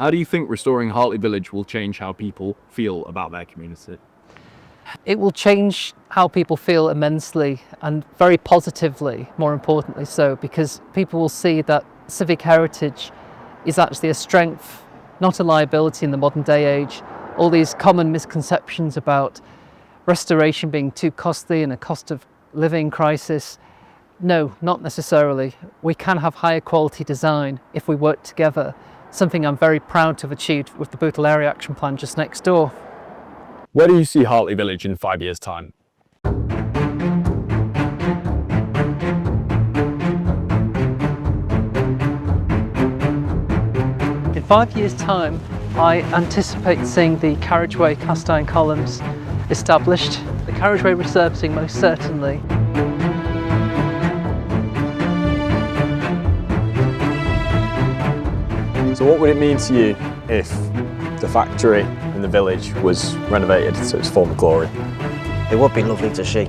How do you think restoring Hartley Village will change how people feel about their community? It will change how people feel immensely, and very positively, more importantly so, because people will see that civic heritage is actually a strength, not a liability in the modern day age. All these common misconceptions about restoration being too costly and a cost of living crisis. No, not necessarily. We can have higher quality design if we work together, something I'm very proud to have achieved with the Bootle Area Action Plan just next door. Where do you see Hartley Village in 5 years' time? In 5 years' time, I anticipate seeing the carriageway cast iron columns established, the carriageway resurfacing most certainly. So what would it mean to you if the factory in the village was renovated to its former glory? It would be lovely to see.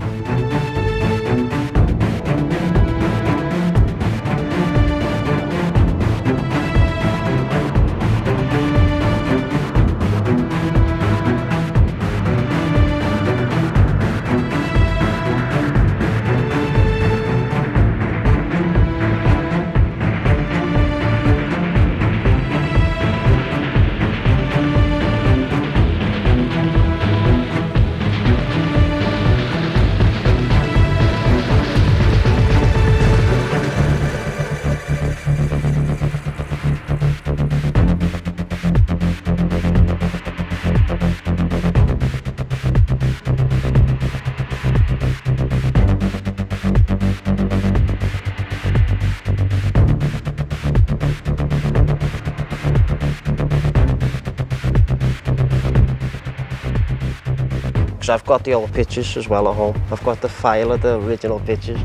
Because I've got the old pictures as well at home. I've got the file of the original pictures.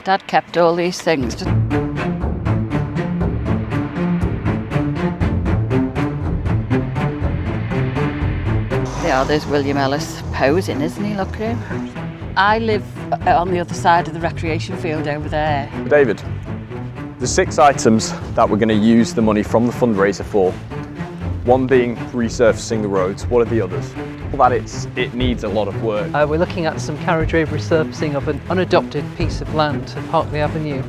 Dad kept all these things. Yeah, there's William Ellis posing, isn't he? Look at him. I live on the other side of the recreation field over there. David, the 6 items that we're going to use the money from the fundraiser for, one being resurfacing the roads, what are the others? Well, that it needs a lot of work. We're looking at some carriageway resurfacing of an unadopted piece of land at Hartley Avenue.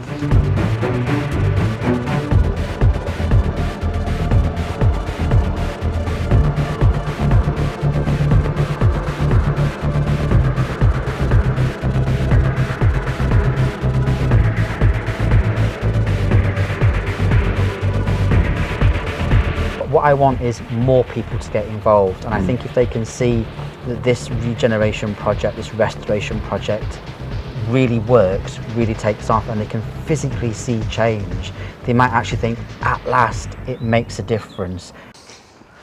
What I want is more people to get involved, and I think if they can see that this regeneration project, this restoration project really works, really takes off, and they can physically see change, they might actually think, at last, it makes a difference.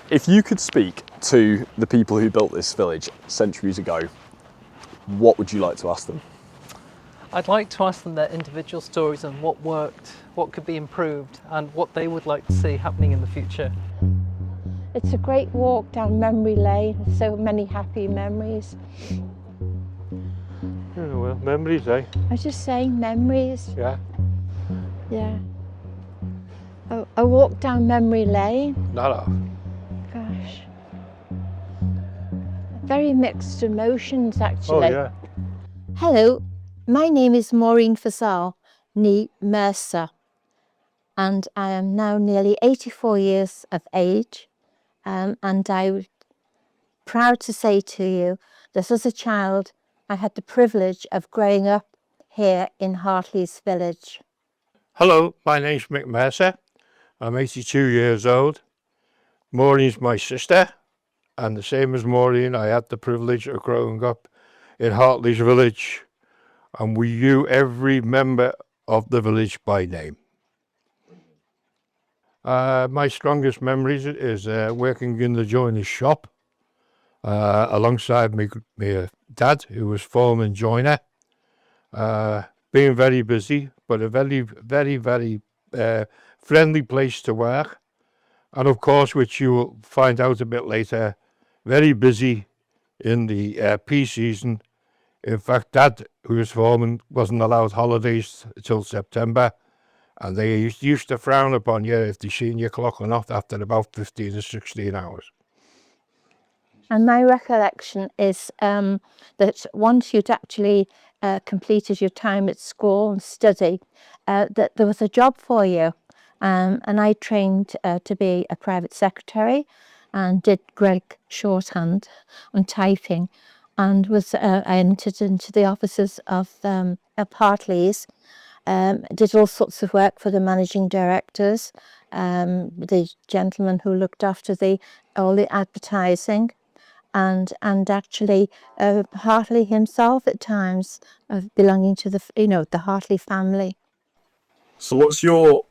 If you could speak to the people who built this village centuries ago, what would you like to ask them? I'd like to ask them their individual stories on what worked, what could be improved, and what they would like to see happening in the future. It's a great walk down memory lane, so many happy memories. Yeah, well, memories, eh? I was just saying, memories. Yeah. Yeah. A walk down memory lane. No. Gosh. Very mixed emotions, actually. Oh, yeah. Hello, my name is Maureen Fasal, nee Mercer, and I am now nearly 84 years of age, and I'm proud to say to you that as a child I had the privilege of growing up here in Hartley's Village. Hello, my name's Mick Mercer. I'm 82 years old. Maureen's my sister, and the same as Maureen, I had the privilege of growing up in Hartley's Village, and we knew every member of the village by name. My strongest memories is working in the joiner's shop alongside my dad, who was foreman joiner. Being very busy, but a very, very, very friendly place to work. And of course, which you will find out a bit later, very busy in the peace season. In fact, Dad, who was foreman, wasn't allowed holidays till September, And they used to frown upon you if they seen you clocking off after about 15 or 16 hours. And my recollection is that once you'd actually completed your time at school and study, that there was a job for you. And I trained to be a private secretary and did Greek shorthand and typing, and I entered into the offices of Hartleys. Did all sorts of work for the managing directors, the gentleman who looked after all the advertising, and actually Hartley himself at times, belonging to the Hartley family. So what's your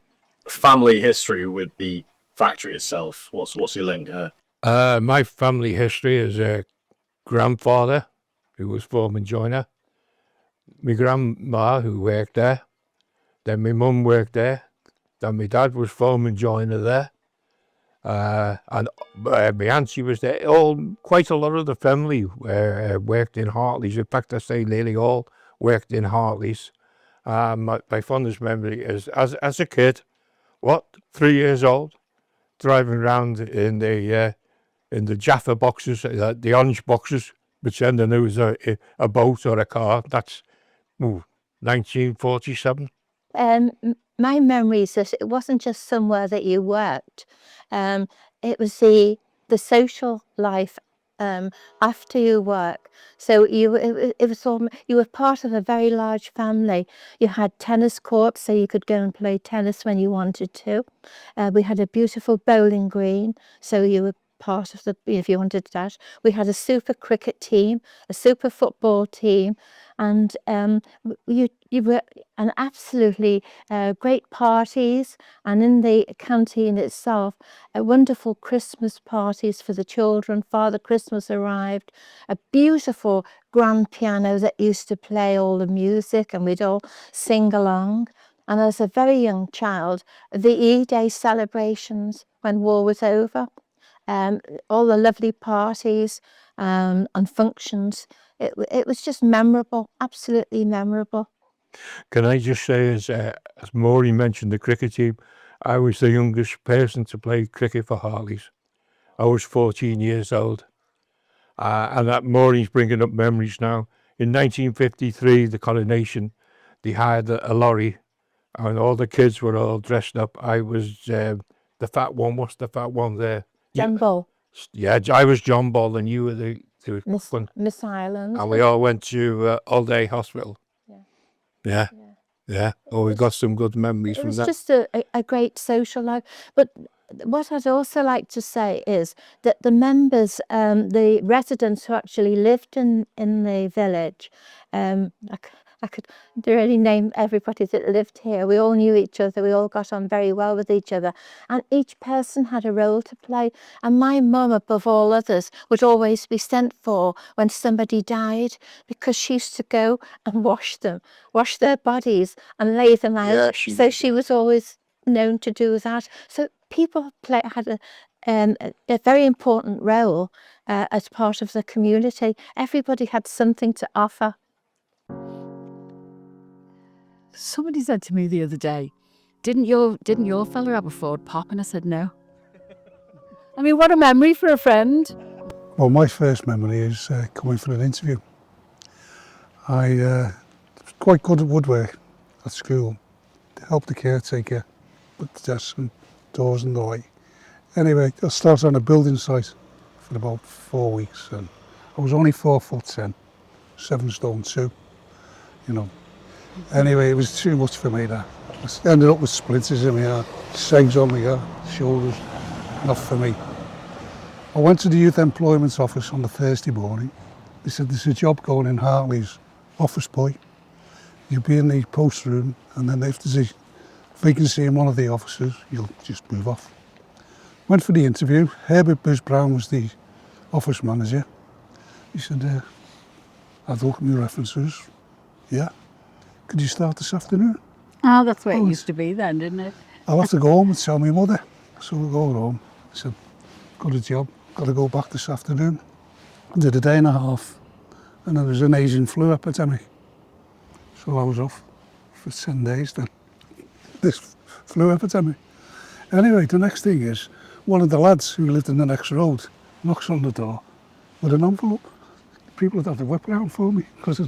family history with the factory itself? What's your link here? My family history is a grandfather who was foreman joiner, my grandma who worked there, then my mum worked there, then my dad was foreman joiner there, and my auntie was there. Quite a lot of the family worked in Hartleys. In fact, I say nearly all worked in Hartleys. My fondest memory is as a kid, 3 years old, driving around in the Jaffa boxes, the orange boxes, pretending there was a boat or a car. That's 1947. My memory is that it wasn't just somewhere that you worked. It was the social life after you work. So you were part of a very large family. You had tennis courts, so you could go and play tennis when you wanted to. We had a beautiful bowling green, so you were part of if you wanted that. We had a super cricket team, a super football team, and you were an absolutely great parties, and in the canteen itself, wonderful Christmas parties for the children. Father Christmas arrived, a beautiful grand piano that used to play all the music, and we'd all sing along. And as a very young child, the E-Day celebrations when war was over, all the lovely parties and functions. It was just memorable, absolutely memorable. Can I just say, as Maureen mentioned the cricket team, I was the youngest person to play cricket for Hartleys. I was 14 years old. And that Maureen's bringing up memories now. In 1953, the coronation, they hired a lorry, and all the kids were all dressed up. I was the fat one. What's the fat one there? John Ball. Yeah, I was John Ball, and you were the one. Miss Ireland. And we all went to All Day Hospital. Yeah. Oh, we got some good memories from that. It was just a great social life. But what I'd also like to say is that the members, the residents who actually lived in the village, I could really name everybody that lived here. We all knew each other. We all got on very well with each other. And each person had a role to play. And my mum, above all others, would always be sent for when somebody died, because she used to go and wash their bodies and lay them out. Yeah, she was always known to do that. So people had a very important role as part of the community. Everybody had something to offer. Somebody said to me the other day, didn't your fella have a Ford Pop? And I said no. I mean, what a memory for a friend. Well, my first memory is coming for an interview. I was quite good at woodwork at school. Helped the caretaker put the desks and doors and the like. Anyway, I started on a building site for about 4 weeks, and I was only 4'10", 7 stone 2, you know. Anyway, it was too much for me. That I ended up with splinters in my arm, segs on my shoulders. Not for me. I went to the youth employment office on the Thursday morning. They said there's a job going in Hartley's, office boy. You'll be in the post room, and then if there's a vacancy in one of the offices, you'll just move off. Went for the interview. Herbert Bruce Brown was the office manager. He said, I've looked at my references. Yeah. Could you start this afternoon? Oh, that's where it used to be then, didn't it? I'll have to go home and tell my mother. So we're going home. I said, got a job, got to go back this afternoon. I did a day and a half, and there was an Asian flu epidemic. So I was off for 10 days then. This flu epidemic. Anyway, the next thing is, one of the lads who lived in the next road knocks on the door with an envelope. People had to whip around for me because I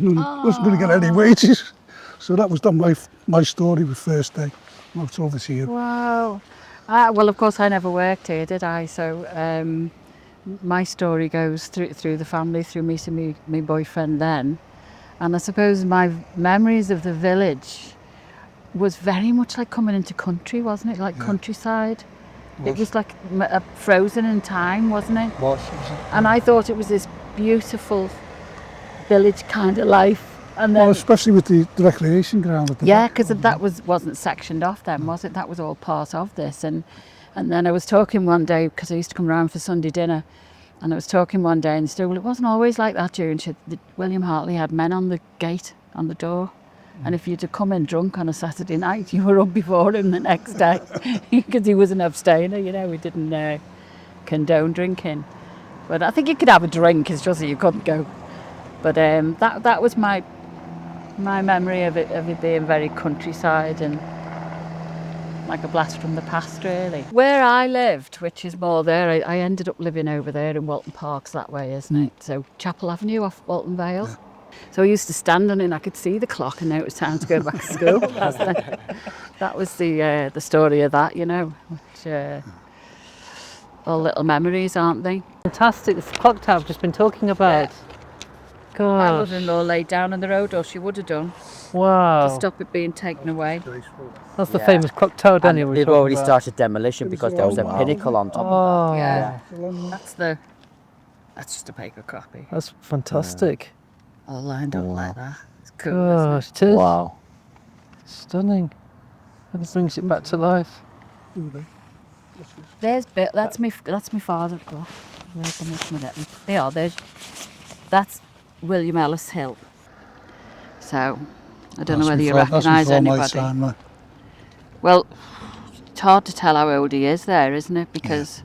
wasn't going to get any wages. So that was done my story with first day. I've told this here. Wow. Well, of course, I never worked here, did I? So my story goes through the family, through meeting my boyfriend then. And I suppose my memories of the village was very much like coming into country, wasn't it? Like countryside. It was like frozen in time, wasn't it? And I thought it was this beautiful village kind of life. And then, well, especially with the recreation ground at the back. because that wasn't sectioned off then, was it? That was all part of this. And then I was talking one day, because I used to come round for Sunday dinner, and I was talking one day and he said, well, it wasn't always like that, during William Hartley had men on the gate, on the door. And if you'd have come in drunk on a Saturday night, you were up before him the next day, because he was an abstainer, you know, he didn't condone drinking. But I think you could have a drink, it's just that you couldn't go. But that was my memory of it being very countryside and like a blast from the past, really. Where I lived, which is more there, I ended up living over there in Walton Parks that way, isn't it? So Chapel Avenue off Walton Vale. Yeah. So I used to stand on it and I could see the clock and now it was time to go back to school. That was the story of that, you know, which all little memories, aren't they? Fantastic, the clock tower I've just been talking about. My God. mother-in-law laid down on the road, or she would have done, Wow. to stop it being taken away. That's the famous clock tower, Daniel. They've already started demolition because there was a pinnacle on top of that. Yeah. That's just a paper copy. That's fantastic. All lined up like that. It's cool. God, Isn't it is. Wow. Stunning. And it brings it back to life. There's Bill. That's my father. Oh, that's William Ellis Hill. So I don't know whether you recognise anybody. Well, it's hard to tell how old he is there, isn't it? Because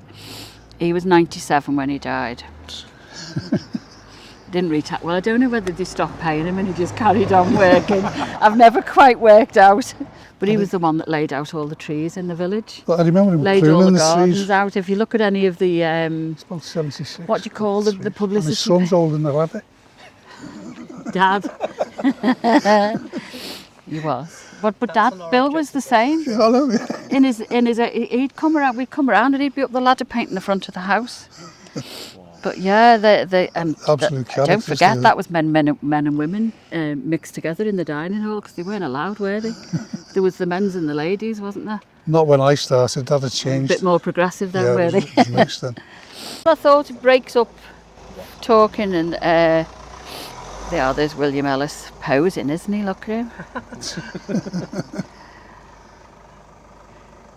he was 97 when he died. Didn't retire. Well, I don't know whether they stopped paying him and he just carried on working. I've never quite worked out. But he was the one that laid out all the trees in the village. Well, I remember him laid all the gardens trees. out. If you look at any of the it's about 76. what do you call the publicity? And his son's holding the ladder. Dad. He was. But Dad, Bill was the same. Yeah, I know. He'd come around. We'd come around, and he'd be up the ladder painting the front of the house. But yeah, absolute don't forget that was men and women mixed together in the dining hall because they weren't allowed, were they? There was the men's and the ladies, wasn't there? Not when I started. That had changed. A bit more progressive then, yeah, were they? It was mixed then. I thought it breaks up talking and there's William Ellis posing, isn't he? Look at him.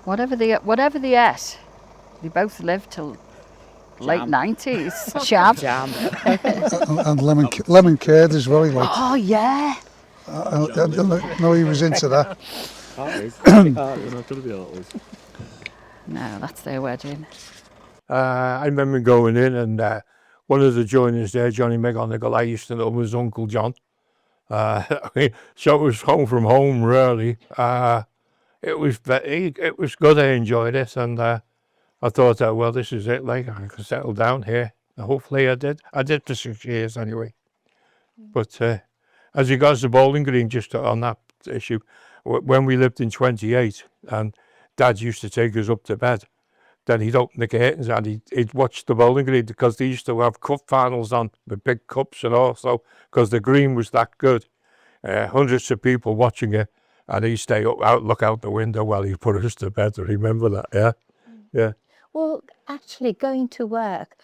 Whatever they ate, they both lived till late 90s. Jam. And lemon curd as well. He liked. Oh yeah. I know he was into that. Hartleys. No, that's their wedding. I remember going in and one of the joiners there, Johnny McGonigal, I used to know was Uncle John. So it was home from home, really. It was good, I enjoyed it, and I thought, well, this is it, like, I can settle down here. Hopefully I did. I did for 6 years anyway. But as regards the bowling green, just on that issue, when we lived in 28 and Dad used to take us up to bed, then he'd open the curtains and he'd watch the bowling green because they used to have cup finals on with big cups and all, so because the green was that good. Hundreds of people watching it, and he'd stay look out the window while he put us to bed. I remember that, yeah. Yeah. Well, actually, going to work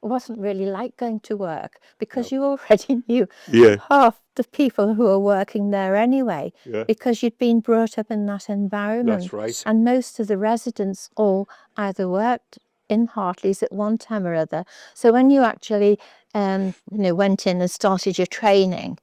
wasn't really like going to work because you already knew half the people who were working there anyway, because you'd been brought up in that environment. That's right. And most of the residents all either worked in Hartleys at one time or other. So when you actually, went in and started your training,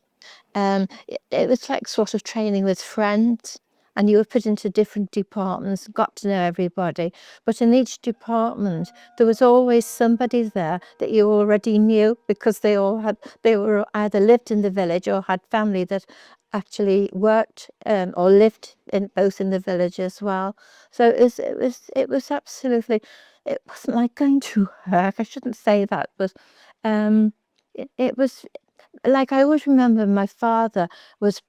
it was like sort of training with friends. And you were put into different departments, got to know everybody. But in each department, there was always somebody there that you already knew because they were either lived in the village or had family that actually worked or lived in both in the village as well. So it was absolutely, it wasn't like going to work. I shouldn't say that, but it was like, I always remember my father was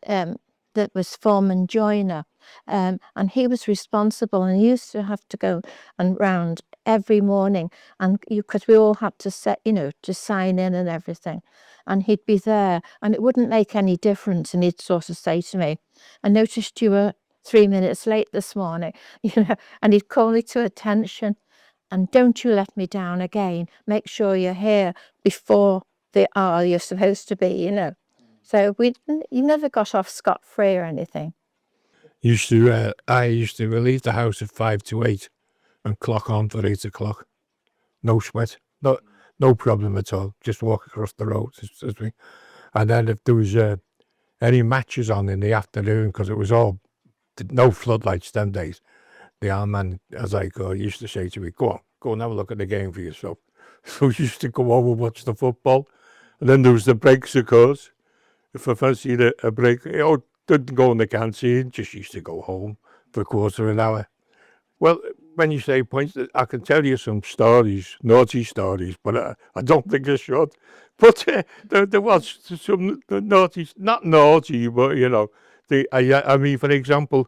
that was foreman joiner, and he was responsible, and he used to have to go and round every morning, and because we all had to to sign in and everything, and he'd be there, and it wouldn't make any difference, and he'd sort of say to me, "I noticed you were 3 minutes late this morning," and he'd call me to attention, and "Don't you let me down again. Make sure you're here before the hour you're supposed to be." So you never got off scot-free or anything. I used to leave the house at 5 to 8 and clock on for 8 o'clock. No sweat, no problem at all. Just walk across the road. And then if there was any matches on in the afternoon, because it was all no floodlights them days, the arm man, as I call, used to say to me, go and have a look at the game for yourself. So we used to go over and watch the football. And then there was the breaks, of course. If I fancied a break, didn't go in the canteen, just used to go home for a quarter of an hour. Well, when you say points, I can tell you some stories, naughty stories, but I don't think I should. But there was some naughty, not naughty, but I mean, for example,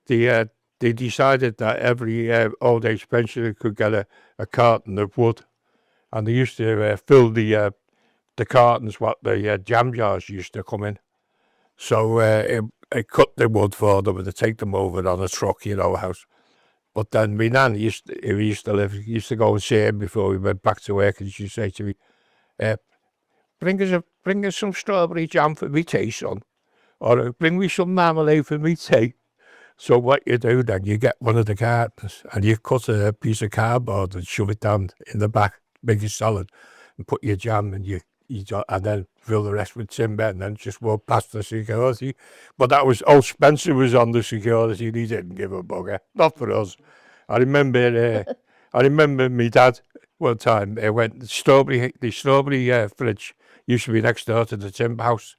they decided that every old age pensioner could get a carton of wood, and they used to fill the cartons what the jam jars used to come in. So I cut the wood for them and they take them over on a truck, house. But then my nan used to go and see him before we went back to work, and she'd say to me, bring us some strawberry jam for me tea, son, or bring me some marmalade for me tea. So what you do then, you get one of the cartons and you cut a piece of cardboard and shove it down in the back, make it solid, and put your jam and and then fill the rest with timber, and then just walk past the security. But that was, old Spencer was on the security, and he didn't give a bugger, not for us. I remember my dad one time, went the strawberry fridge used to be next door to the timber house.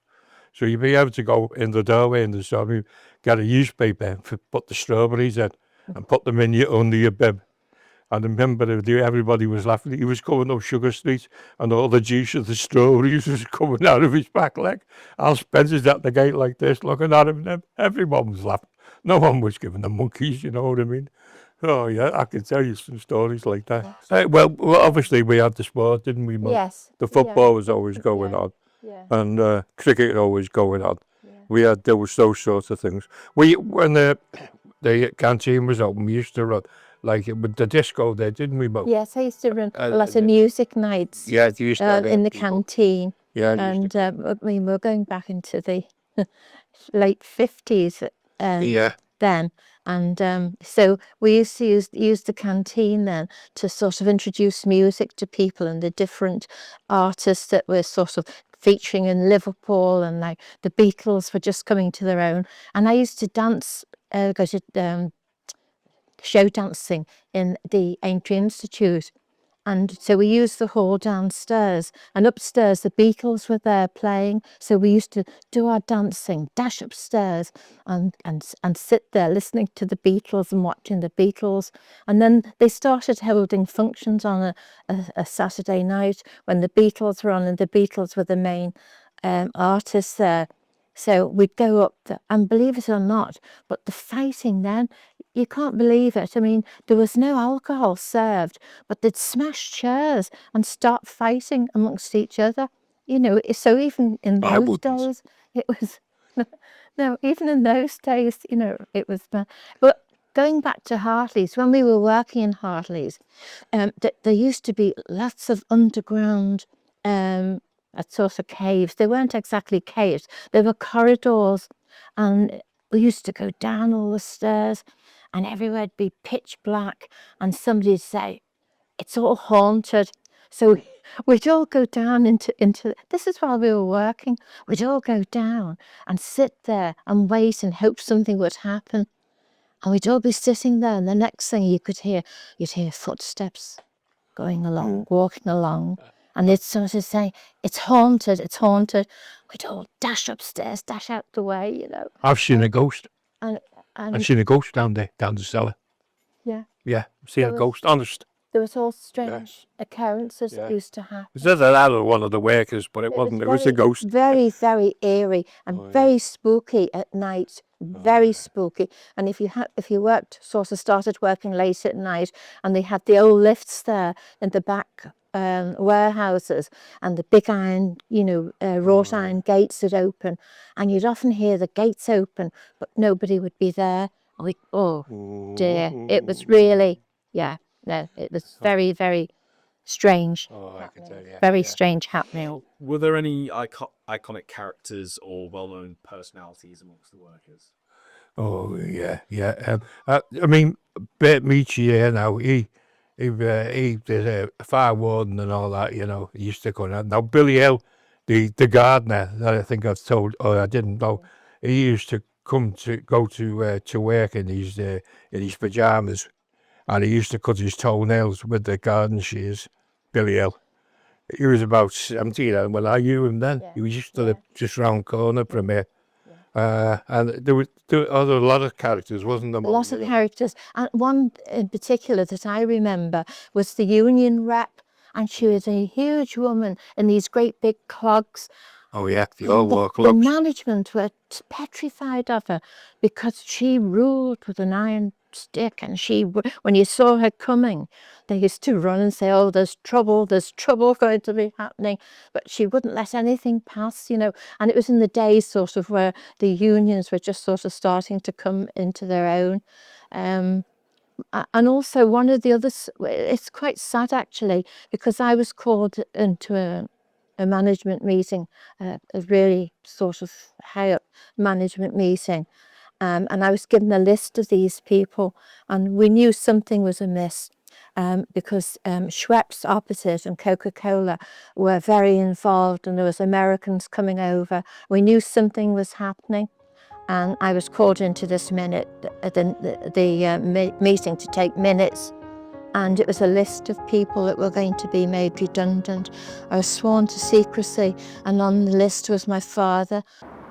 So you'd be able to go in the doorway in the summer, get a newspaper, put the strawberries in, and put them under your bib. And I remember everybody was laughing. He was coming up Sugar Street, and all the juice of the strawberries was coming out of his back leg. Al Spencer's at the gate like this, looking at him, and everyone was laughing. No one was giving the monkeys, you know what I mean? Oh, yeah, I can tell you some stories like that. Well, obviously we had the sport, didn't we, Mum? Yes. The football was always going on, and cricket always going on. There was those sorts of things. When the canteen was open, we used to run, like with the disco there, didn't we, Mum? Yes, I used to run a lot of music nights. Yeah, you used to in the canteen. Yeah, And I mean, we're going back into the late 50s then. And so we used to use the canteen then to sort of introduce music to people and the different artists that were sort of featuring in Liverpool, and like the Beatles were just coming to their own. And I used to dance, go to show dancing in the Aintree Institute. And so we used the hall downstairs, and upstairs the Beatles were there playing. So we used to do our dancing, dash upstairs and sit there listening to the Beatles and watching the Beatles. And then they started holding functions on a Saturday night when the Beatles were on, and the Beatles were the main artists there. So we'd go up there, and believe it or not, but the fighting then, you can't believe it. I mean, there was no alcohol served, but they'd smash chairs and start fighting amongst each other. So even in those days, it was, no, even in those days, it was bad. But going back to Hartleys, when we were working in Hartleys, there used to be lots of underground sort of caves. They weren't exactly caves, they were corridors, and we used to go down all the stairs, and everywhere'd be pitch black, and somebody'd say, "It's all haunted." So we'd all go down into this is while we were working. We'd all go down and sit there and wait and hope something would happen. And we'd all be sitting there, and the next thing you'd hear footsteps going along, walking along. And they'd sort of say, "It's haunted, it's haunted." We'd all dash upstairs, dash out the way, I've seen a ghost. and I've seen a ghost down there, down the cellar. yeah, Yeah, seen a There was- ghost, honest. there was all strange occurrences Yeah. that used to happen. It said that was one of the workers, but it wasn't. It was a ghost. Very, very eerie and Oh, yeah. very spooky at night. Very spooky. And if you worked, sort of started working late at night, and they had the old lifts there in the back warehouses, and the big iron, wrought iron gates that open, and you'd often hear the gates open, but nobody would be there. Like, oh dear, it was really, it was very, very strange. Oh, I can tell you. Very strange happening. Were there any iconic characters or well-known personalities amongst the workers? Oh yeah, yeah. I mean, Bert Meachy here now. He did a fire warden and all that. You know, he used to go on. Now Billy Hill, the gardener that I think I've told, or I didn't know, he used to go to work in his pajamas, and he used to cut his toenails with the garden shears. Billy Hill. He was about 17 when I knew him then. He was just just round corner from here. And there were a lot of characters, wasn't there? A lot of characters. And one in particular that I remember was the union rep. And she was a huge woman in these great big clogs. Oh yeah, the old war The clogs. management were petrified of her because she ruled with an iron stick, and when you saw her coming, they used to run and say, oh, there's trouble going to be happening, but she wouldn't let anything pass, and it was in the days sort of where the unions were just sort of starting to come into their own. And also one of the others, it's quite sad actually, because I was called into a management meeting, a really sort of high up management meeting. And I was given a list of these people, and we knew something was amiss because Schweppes opposite and Coca-Cola were very involved, and there was Americans coming over. We knew something was happening, and I was called into this meeting to take minutes. And it was a list of people that were going to be made redundant. I was sworn to secrecy, and on the list was my father.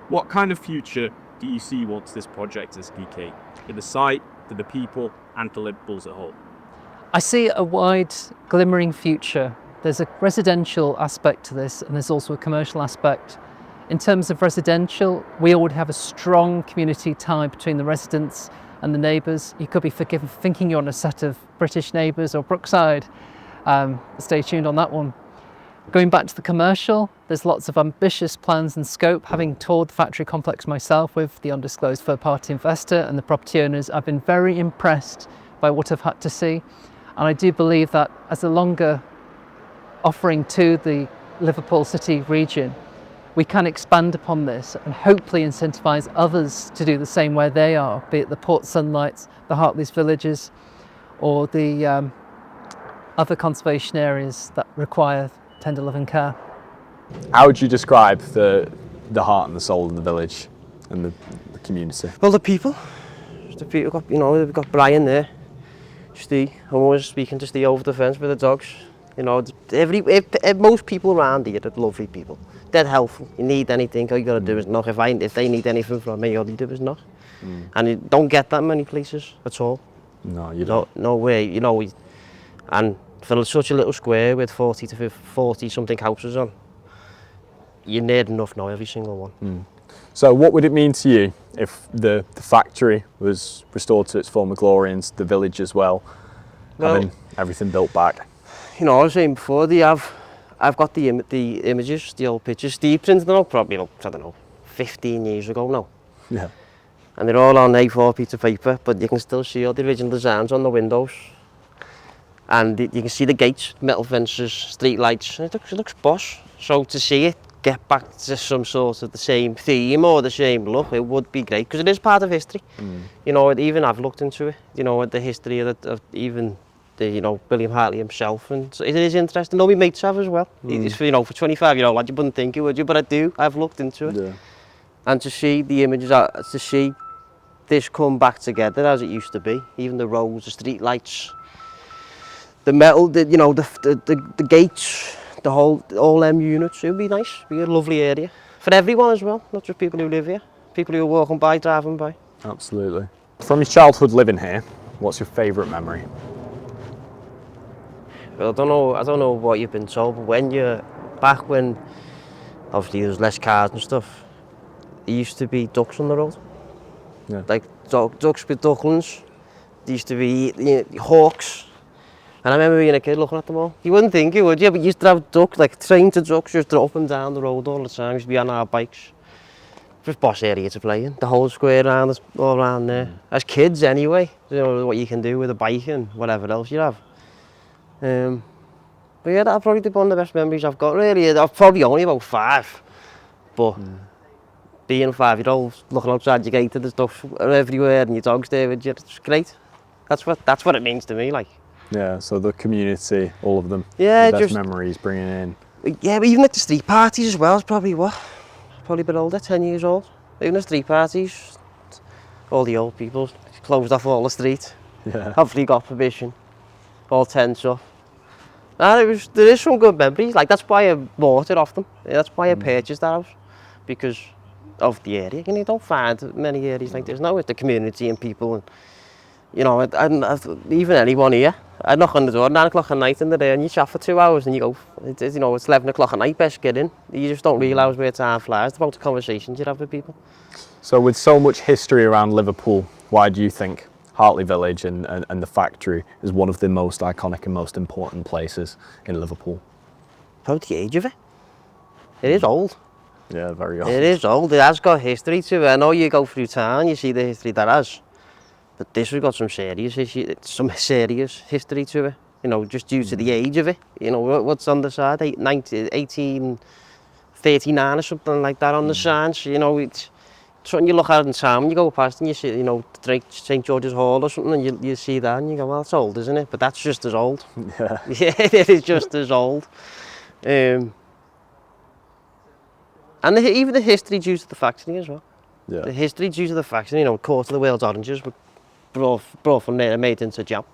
What kind of future do you see once this project is complete? To the site, to the people, and to Liverpool as a whole? I see a wide, glimmering future. There's a residential aspect to this, and there's also a commercial aspect. In terms of residential, we already have a strong community tie between the residents and the neighbours. You could be thinking you're on a set of British Neighbours or Brookside. Stay tuned on that one. Going back to the commercial, there's lots of ambitious plans and scope. Having toured the factory complex myself with the undisclosed third-party investor and the property owners, I've been very impressed by what I've had to see. And I do believe that as a longer offering to the Liverpool city region, we can expand upon this and hopefully incentivise others to do the same where they are, be it the Port Sunlights, the Hartley Villages, or the other conservation areas that require tender love and care. How would you describe the heart and the soul of the village and the community? Well, the people got, we've got Brian there. I'm always speaking to Steve over the fence with the dogs. Most people around here are lovely people. They're helpful. You need anything, all you got to do is knock. If they need anything from me, all you do is knock. And you don't get that many places at all. No, you don't. No way, and for such a little square with 40 to 40 something houses on, you need enough now, every single one. So what would it mean to you if the factory was restored to its former glory and the village as well, having everything built back? I was saying before, I've got the images, the old pictures. Steve printed them out probably, 15 years ago now. Yeah. And they're all on A4 piece of paper, but you can still see all the original designs on the windows. And you can see the gates, metal fences, street lights. It looks posh. So to see it get back to some sort of the same theme or the same look, it would be great, because it is part of history. Even I've looked into it, the history of even William Hartley himself, and so it is interesting. My mates have as well. It's for 25-year-old lad, you wouldn't think it, would you? But I do. I've looked into it. Yeah. And to see the images, to see this come back together as it used to be, even the roads, the street lights, the metal, the gates, all them units, it would be nice. It'd be a lovely area for everyone as well, not just people who live here, people who are walking by, driving by. Absolutely. From your childhood living here, what's your favourite memory? Well, I don't know what you've been told, but back when obviously there was less cars and stuff, there used to be ducks on the road. Yeah. Like ducks with ducklings. There used to be hawks. And I remember being a kid looking at them all. You wouldn't think it, would you? But you used to have ducks, like trained to ducks, just up and down the road all the time. Used to be on our bikes. Just boss area to play in. The whole square around, all around there. As kids anyway, you know what you can do with a bike and whatever else you have. But yeah, that'll probably be one of the best memories I've got really. I'm probably only about 5. But being a 5-year-old, looking outside your gate and there's ducks everywhere and your dog's there with you, it's great. That's what it means to me, like. Yeah, so the community, all of them. Yeah, the best just memories bringing in. Yeah, but even at the street parties as well, it's probably probably a bit older, 10 years old. Even the street parties, all the old people closed off all the street. Yeah. Hopefully got permission, all tents up. And there is some good memories, like that's why I bought it off them. Yeah, that's why I purchased that house, because of the area. And you don't find many areas like this now with the community and people, and you know, even anyone here. I knock on the door 9 o'clock at night in the day and you chat for 2 hours and you go, you know, it's 11 o'clock at night, best get in. You just don't realise where time flies about the conversations you have with people. So with so much history around Liverpool, why do you think Hartley Village and the factory is one of the most iconic and most important places in Liverpool? About the age of it. It is old. Yeah, very old. It is old. It has got history to it. I know you go through town, you see the history that has. But this has got some serious history to it, you know, just due to the age of it. You know, what's on the side, 1839 or something like that on the signs. You know, it's something you look at in town, you go past and you see, you know, St George's Hall or something, and you see that and you go, well, it's old, isn't it? But that's just as old. Yeah. Yeah, it is just as old. And even the history due to the factory as well. Yeah. The history due to the factory, you know, quarter of the world's oranges were brought from there and made into jam.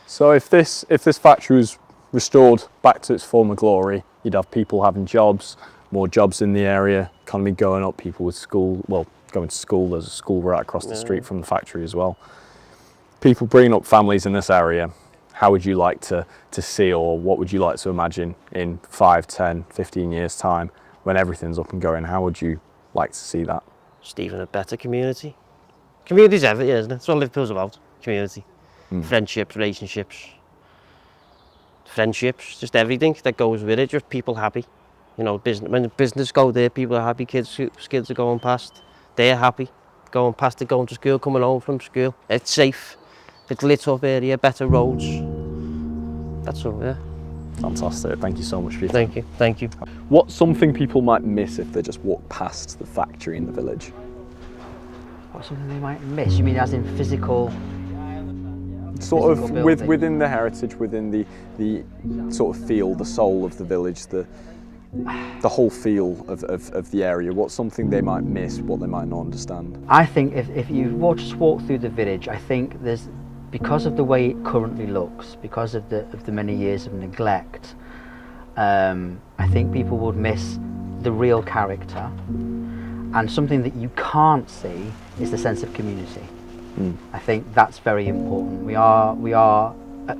So if this factory was restored back to its former glory, you'd have people having jobs, more jobs in the area, economy going up, people with school, well, going to school. There's a school right across the street from the factory as well. People bringing up families in this area. How would you like to see, or what would you like to imagine in 5, 10, 15 years time when everything's up and going? How would you like to see that? Just even a better community. Community's everything, isn't it? That's what Liverpool's about. Community. Friendships, relationships. Friendships, just everything that goes with it. Just people happy. You know, when the business go there, people are happy. Kids are going past. They're happy. Going past it, going to school, coming home from school. It's safe. It's lit up area, better roads. That's all, yeah. Fantastic. Thank you so much for your time. Thank you. Thank you. What's something people might miss if they just walk past the factory in the village? What's something they might miss? You mean as in physical? Sort of Physical building. within the heritage, within the sort of feel, the soul of the village, the whole feel of the area. What's something they might miss, what they might not understand? I think if you just walk through the village, I think there's, because of the way it currently looks, because of the many years of neglect, I think people would miss the real character. And something that you can't see is the sense of community. I think that's very important. We are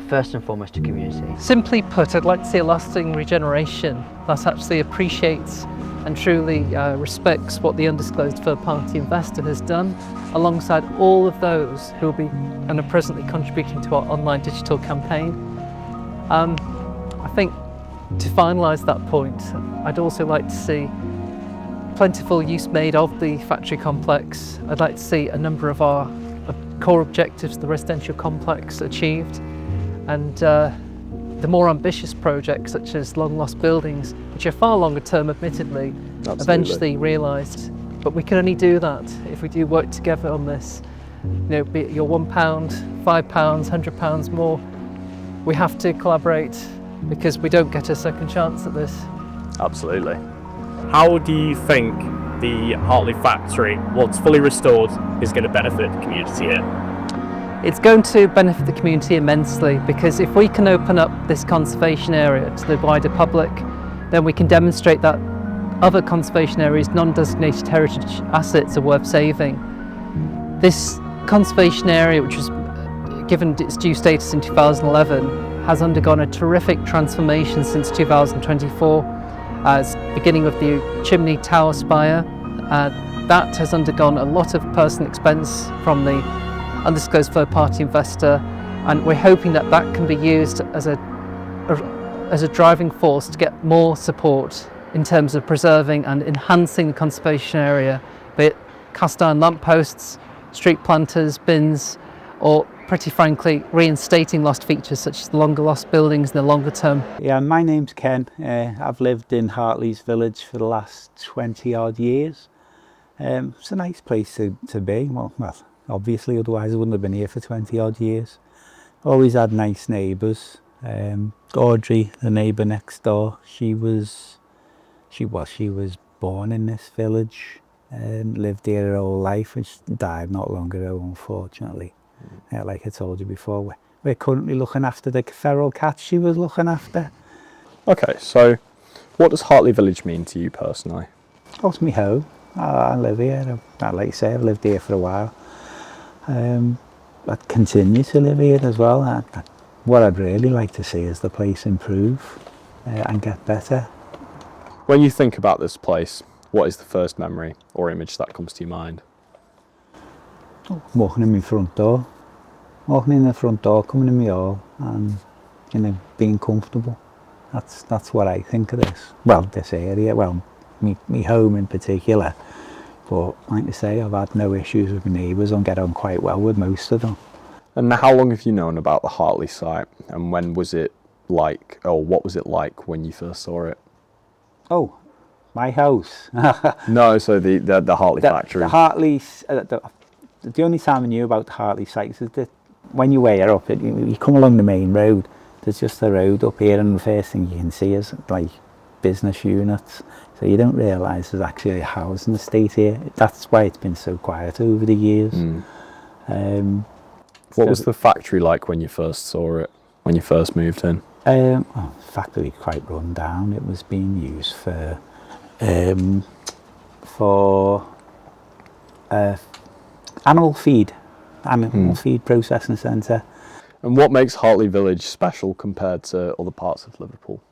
first and foremost a community. Simply put, I'd like to see a lasting regeneration that actually appreciates and truly respects what the undisclosed third-party investor has done, alongside all of those who will be and are presently contributing to our online digital campaign. I think to finalise that point, I'd also like to see plentiful use made of the factory complex. I'd like to see a number of our core objectives of the residential complex achieved, and the more ambitious projects such as long lost buildings, which are far longer term admittedly, Absolutely. eventually realised. But we can only do that if we do work together on this. You know, be it your £1, £5, £100 more, we have to collaborate because we don't get a second chance at this. Absolutely. How do you think the Hartley factory, once fully restored, is going to benefit the community here? It's going to benefit the community immensely, because if we can open up this conservation area to the wider public, then we can demonstrate that other conservation areas, non-designated heritage assets, are worth saving. This conservation area, which was given its due status in 2011, has undergone a terrific transformation since 2024. As beginning with the chimney tower spire, that has undergone a lot of personal expense from the undisclosed third-party investor, and we're hoping that that can be used as a driving force to get more support in terms of preserving and enhancing the conservation area, be it cast iron lampposts, street planters, bins, or pretty frankly reinstating lost features such as the longer lost buildings in the longer term. Yeah, my name's Ken. I've lived in Hartley Village for the last 20 odd years. It's a nice place to be. Well, obviously, otherwise I wouldn't have been here for 20 odd years. Always had nice neighbours. Audrey, the neighbour next door, she was born in this village and lived here her whole life, and she died not long ago, unfortunately. Like I told you before, we're currently looking after the feral cat she was looking after. Okay, so what does Hartley Village mean to you personally? Oh, it's my home. I live here. Like you say, I've lived here for a while. I continue to live here as well. What I'd really like to see is the place improve and get better. When you think about this place, what is the first memory or image that comes to your mind? Walking in my front door. Walking in the front door, coming in my hall and, you know, being comfortable. That's what I think of this. Well, this area, well, me home in particular. But like I say, I've had no issues with my neighbours and get on quite well with most of them. And how long have you known about the Hartley site, and when was it like, or what was it like when you first saw it? Oh, my house. No, so the Hartley factory. The Hartleys, the only time I knew about the Hartley site is that when you weigh up, you come along the main road, there's just a road up here, and the first thing you can see is like business units. So you don't realise there's actually a housing estate here. That's why it's been so quiet over the years. What was the factory like when you first saw it, when you first moved in? Well, the factory quite run down. It was being used for animal feed processing centre. And what makes Hartley Village special compared to other parts of Liverpool?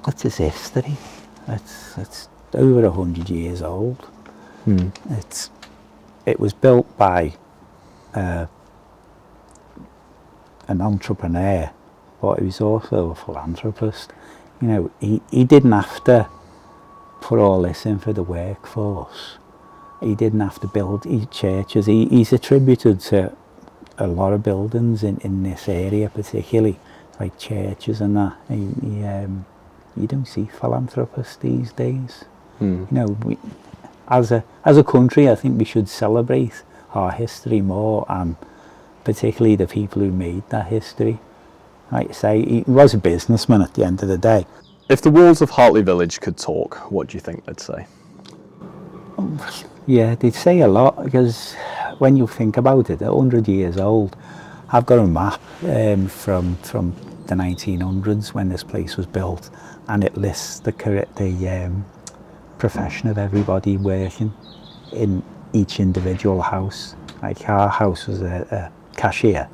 It's its history. It's over 100 years old. It was built by an entrepreneur, but he was also a philanthropist. You know, he didn't have to put all this in for the workforce. He didn't have to build churches. He's attributed to a lot of buildings in this area, particularly like churches and that. You don't see philanthropists these days. You know, as a country, I think we should celebrate our history more, and particularly the people who made that history. Like I say, he was a businessman at the end of the day. If the walls of Hartley Village could talk, what do you think they'd say? Yeah, they'd say a lot, because when you think about it, 100 years old. I've got a map from the 1900s when this place was built, and it lists the profession of everybody working in each individual house. Like our house was a cashier,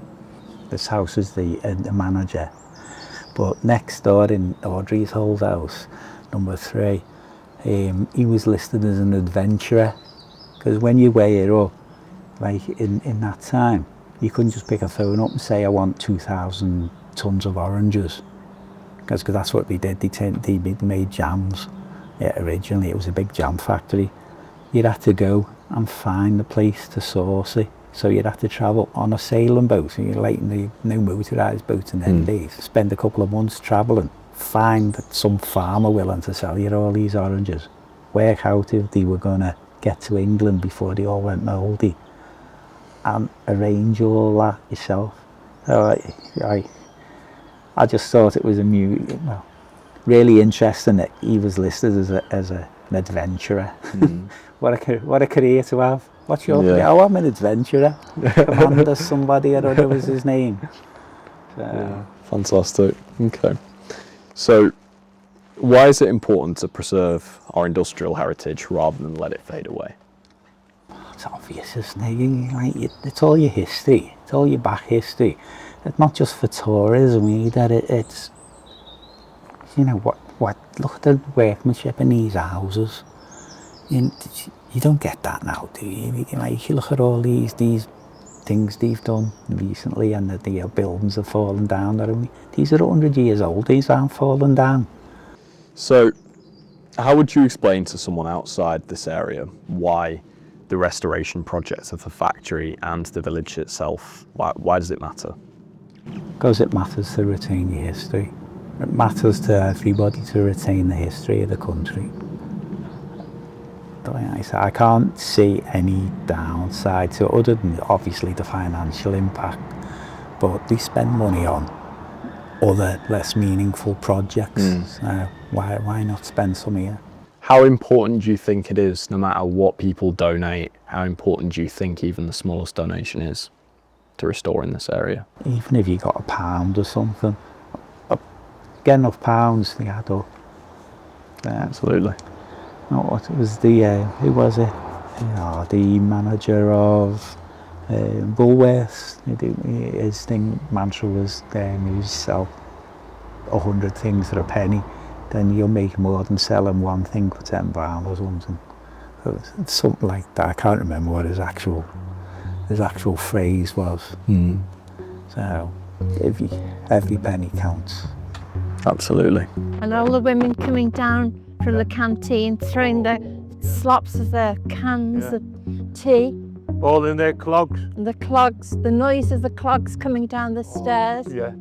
this house is the manager, but next door in Audrey's old house, number 3, he was listed as an adventurer, because when you weigh it up, like in that time, you couldn't just pick a phone up and say I want 2,000 tons of oranges, because that's what they did. They made jams. Yeah, originally it was a big jam factory. You'd have to go and find the place to source it. So you'd have to travel on a sailing boat, and you're like no motorised boats in them days. Spend a couple of months travelling, find some farmer willing to sell you all these oranges, work out if they were going to get to England before they all went mouldy, and arrange all that yourself. So I just thought it was really interesting that he was listed as an adventurer. What a career to have. What's your career? Oh, I'm an adventurer. Commander somebody or other was his name. So. Yeah, fantastic. Okay. So why is it important to preserve our industrial heritage rather than let it fade away? it's obvious, isn't it? It's all your history, it's all your back history. It's not just for tourism either. It's, you know, look at the workmanship in these houses. You don't get that now, do you? Like, you look at all these things they've done recently, and the buildings have fallen down. These are 100 years old, these aren't falling down. So, how would you explain to someone outside this area why the restoration project of the factory and the village itself, why does it matter? Because it matters to retain your history. It matters to everybody to retain the history of the country. I can't see any downside to it, other than obviously the financial impact, but they spend money on other less meaningful projects. So why not spend some here? How important do you think it is, no matter what people donate, how important do you think even the smallest donation is to restoring this area? Even if you got £1 or something, get enough pounds to add up. Absolutely. What was who was it? The manager of Woolworths. His mantra was, you sell 100 things for a penny, then you'll make more than selling one thing for £10 or something. It's something like that. I can't remember what his actual phrase was. So every penny counts. Absolutely. And all the women coming down from the canteen, throwing the slops of their cans of tea. All in their clogs. And the clogs, the noise of the clogs coming down the stairs. Yeah.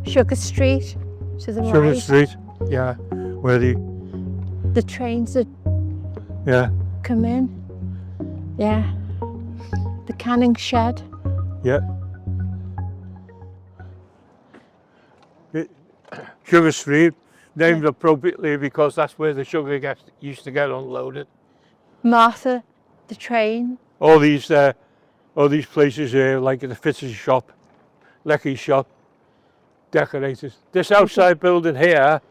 Sugar Street to the Sugar right. Street, yeah. Where the trains that come in. Yeah. The canning shed. Yeah. Sugar Street, named appropriately because that's where the sugar used to get unloaded. Martha, the train. All these places here, like the fitters shop, Lecky's shop, decorators. This outside building here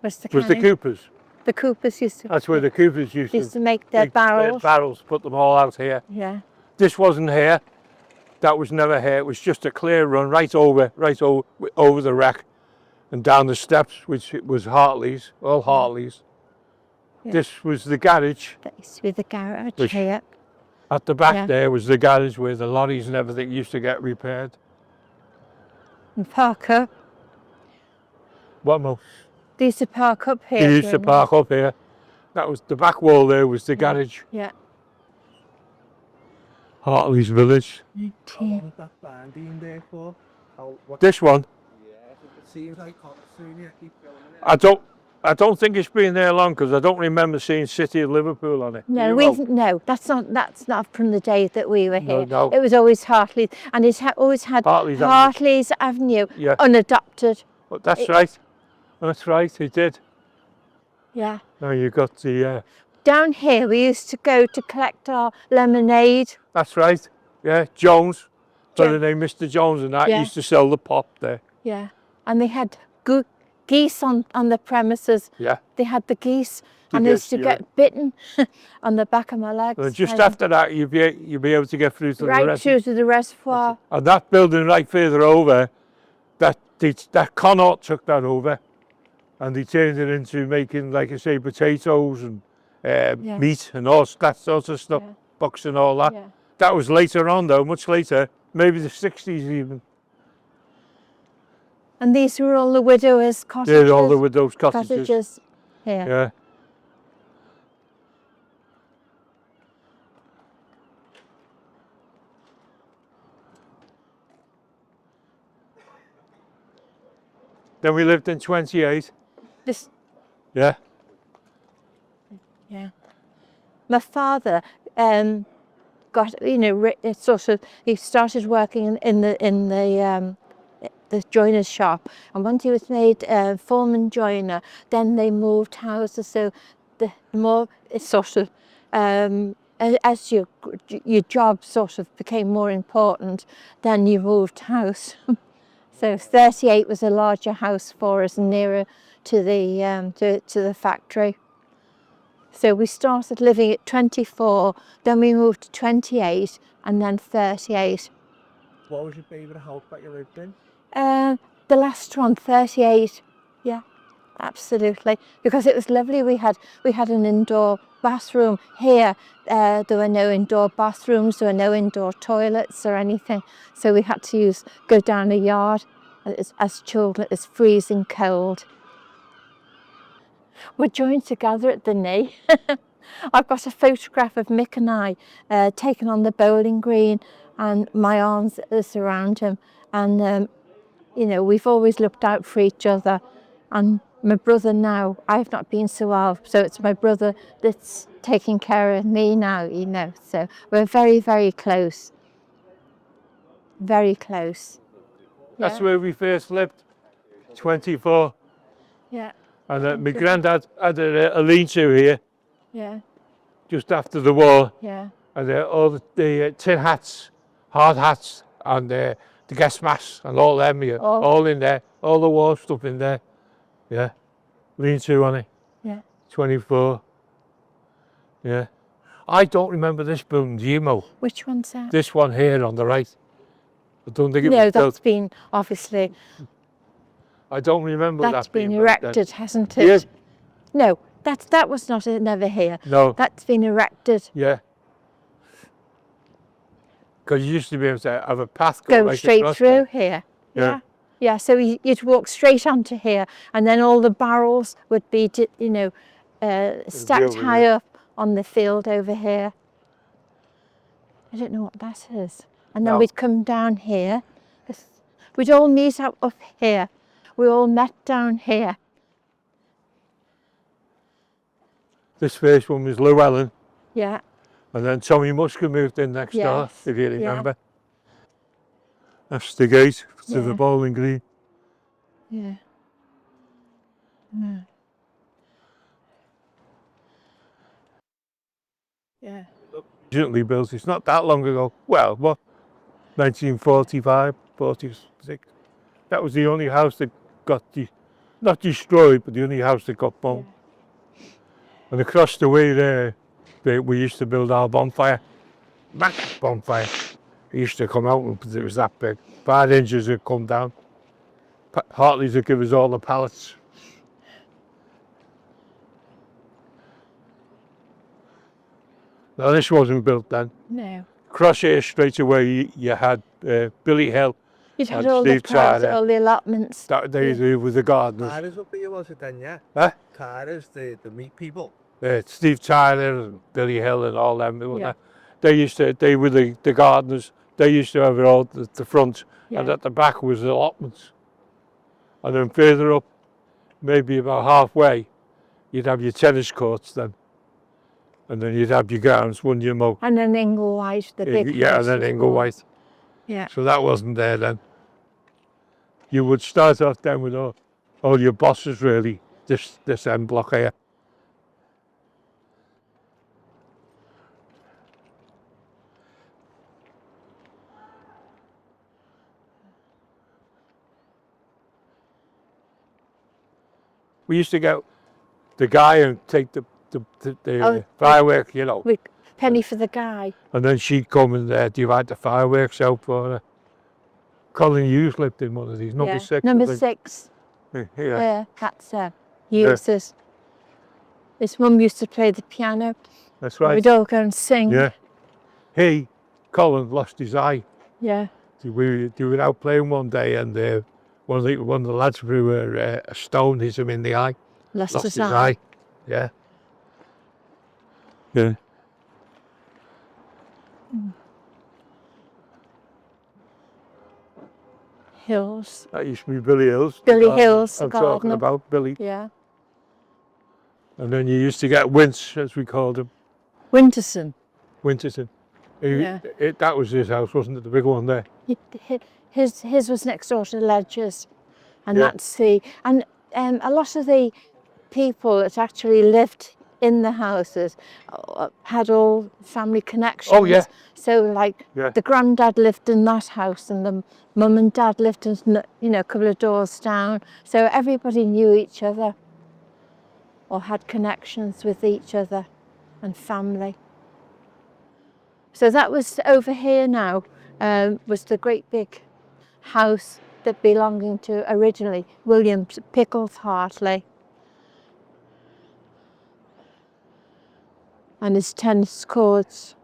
was the Coopers. The Coopers used to. That's where the Coopers used to make their barrels. Their barrels, put them all out here. Yeah. This wasn't here. That was never here. It was just a clear run right over the wreck and down the steps, which was Hartley's, all Hartleys. Yeah. This was the garage. That used to be the garage here. At the back there was the garage where the lorries and everything used to get repaired. And park up. What more? They used to park up here. They used to park up here. That was the back wall there was the garage. Yeah. Hartley Village. This one? I don't think it's been there long, because I don't remember seeing City of Liverpool on it. No, that's not from the day that we were here. No. It was always Hartley, and it's always had Hartley's Avenue unadopted. But that's right. That's right, it did. Yeah. Now you got the... Down here we used to go to collect our lemonade. That's right. Yeah, Jones. By the name Mr. Jones and that used to sell the pop there. Yeah. And they had geese on the premises. Yeah. They had the geese, and I used to get bitten on the back of my legs. And just after that, you'd be able to get through to the reservoir. Right through to the reservoir. And that building right further over, that Connaught took that over, and they turned it into making, like I say, potatoes and meat and all that sort of stuff, bucks and all that. Yeah. That was later on though, much later, maybe the 60s even. And these were all the widowers' cottages. Yeah, all the widows' cottages. Here. Yeah. Then we lived in 28. Yeah. Yeah. My father got, he started working in the joiner's shop, and once he was made foreman joiner, then they moved houses. So the more as your job sort of became more important, then you moved house. So 38 was a larger house for us, nearer to the factory. So we started living at 24, then we moved to 28 and then 38. What was your favourite house that you lived in? The last one, 38, yeah, absolutely, because it was lovely. We had an indoor bathroom here. There were no indoor bathrooms, there were no indoor toilets or anything, so we had to go down a yard. As children, it's freezing cold. We're joined together at the knee. I've got a photograph of Mick and I taken on the bowling green, and my arms are around him, and you know, we've always looked out for each other. And my brother now, I've not been so well, so it's my brother that's taking care of me now, you know, so we're very, very close. Very close. That's Yeah. where we first lived, 24. Yeah. And my granddad had a lean-to here Yeah. just after the war. Yeah. And all the tin hats, hard hats, and the gas masks and all them here, all in there, all the war stuff in there. Yeah, lean-to on it. Yeah. 24. Yeah. I don't remember this building, do you, Mo? Which one's that? This one here on the right. I don't think it No, was that's built. been obviously. I don't remember That's that been being built then. erected, hasn't it? Yeah. No, that was not never here. No. That's been erected. Yeah. Because you used to be able to have a path Go right straight across through there. here. Yeah. Yeah, so you'd walk straight onto here, and then all the barrels would be, you know, stacked over high here. up on the field over here. I don't know what that is. And then No. we'd come down here. We'd all meet up here. We all met down here. This first one was Llewellyn, Yeah. and then Tommy Musker moved in next door, Yes, if you yeah. remember. That's the gate to the Yeah. bowling green. Yeah. Mm. Yeah. Recently built, it's not that long ago. Well, what? 1945, 46. That was the only house that got, not destroyed, but the only house that got bombed. Yeah. And across the way there, we used to build our bonfire. Massive bonfire. It used to come out because it was that big. Fire engines would come down. Hartleys would give us all the pallets. Now this wasn't built then. No. Across here straight away you had Billy Hill. You'd had and all the Steve prize, Tyler. all the allotments. That they do with the gardeners. Carers up here, was it then, yeah? Huh? Carers, the meat people. Steve Tyler and Billy Hill and all them. Yeah. They were the gardeners. They used to have it all at the front, and Yeah. at the back was the allotments. And then further up, maybe about halfway, you'd have your tennis courts then. And then you'd have your grounds, wouldn't you, Mo? And then Inglewhite, the big Yeah, house and then as Inglewhite. well. Yeah. So that wasn't there then. You would start off then with all your bosses really, this end block here. We used to get the guy and take the firework, you know. Penny for the guy. And then she'd come and divide the fireworks out for her. Colin Hughes lived in one of these, number 6. I Number think. 6. Yeah. Yeah, that's Hughes's. His mum used to play the piano. That's right. We'd all go and sing. Yeah. Colin lost his eye. Yeah. We were out playing one day and one of the lads threw a stone, hit him in the eye. Lost his eye. Yeah. Yeah. Hills. That used to be Billy Hills. Billy Hills, the I'm talking gardener. about Billy. Yeah. And then you used to get Winch, as we called him. Winterson. Winterson. Yeah. That was his house, wasn't it? The big one there. His was next door to Ledger's, and Yeah. that's and a lot of the people that actually lived in the houses had all family connections. Oh, yeah. So like Yeah. the granddad lived in that house, and the mum and dad lived in, a couple of doors down. So everybody knew each other. or had connections with each other and family. So that was over here now, was the great big house that belonging to originally William Pickles Hartley and his tennis courts.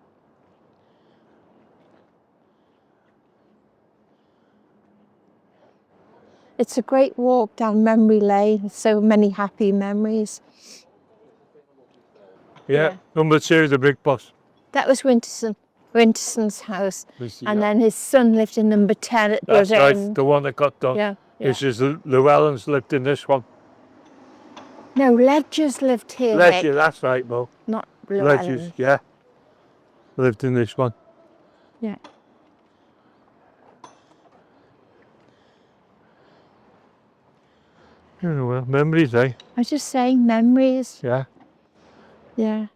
It's a great walk down memory lane, so many happy memories. Yeah, number 2, the brick boss. That was Winterson's house, and then his son lived in number 10 at the That's other right, end. the one that got done. Yeah, yeah. This is Llewellyn's lived in this one. No, Ledgers lived here. Ledger, Nick. that's right, Mo. Not Ledgers, Llewellyn. yeah. Lived in this one. Yeah. Oh, well, memories, eh? I was just saying memories. Yeah. Yeah.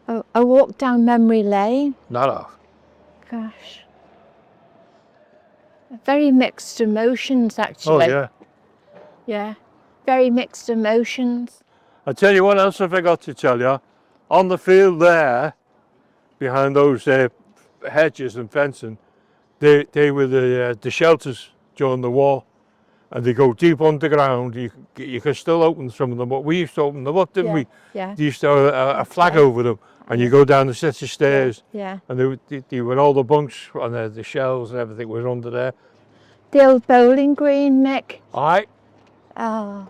Oh, I walked down memory lane. Not off. Gosh. Very mixed emotions, actually. Oh, yeah. Yeah. Very mixed emotions. I'll tell you what else I forgot to tell you. On the field there, behind those hedges and fencing, they were the shelters during the war. And they go deep underground. You can still open some of them, but we used to open them up, didn't we? Yeah. They used to have a flag over them, and you go down the set of stairs, Yeah. and they were all the bunks, and the shells and everything was under there. The old bowling green, Mick. Aye. Oh.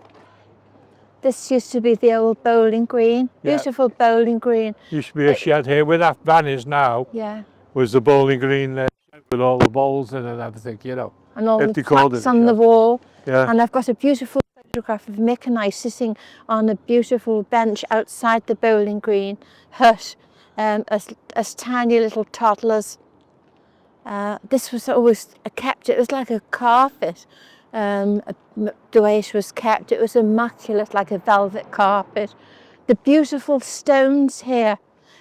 This used to be the old bowling green. Yeah. Beautiful bowling green. Used to be a shed here. Where that van is now Yeah. was the bowling green there with all the balls in and everything, you know. And all If the they called plaques it a on the shed. wall. Yeah. And I've got a beautiful photograph of Mick and I sitting on a beautiful bench outside the bowling green hut as tiny little toddlers. This was always kept, it was like a carpet, the way it was kept. It was immaculate, like a velvet carpet. The beautiful stones here,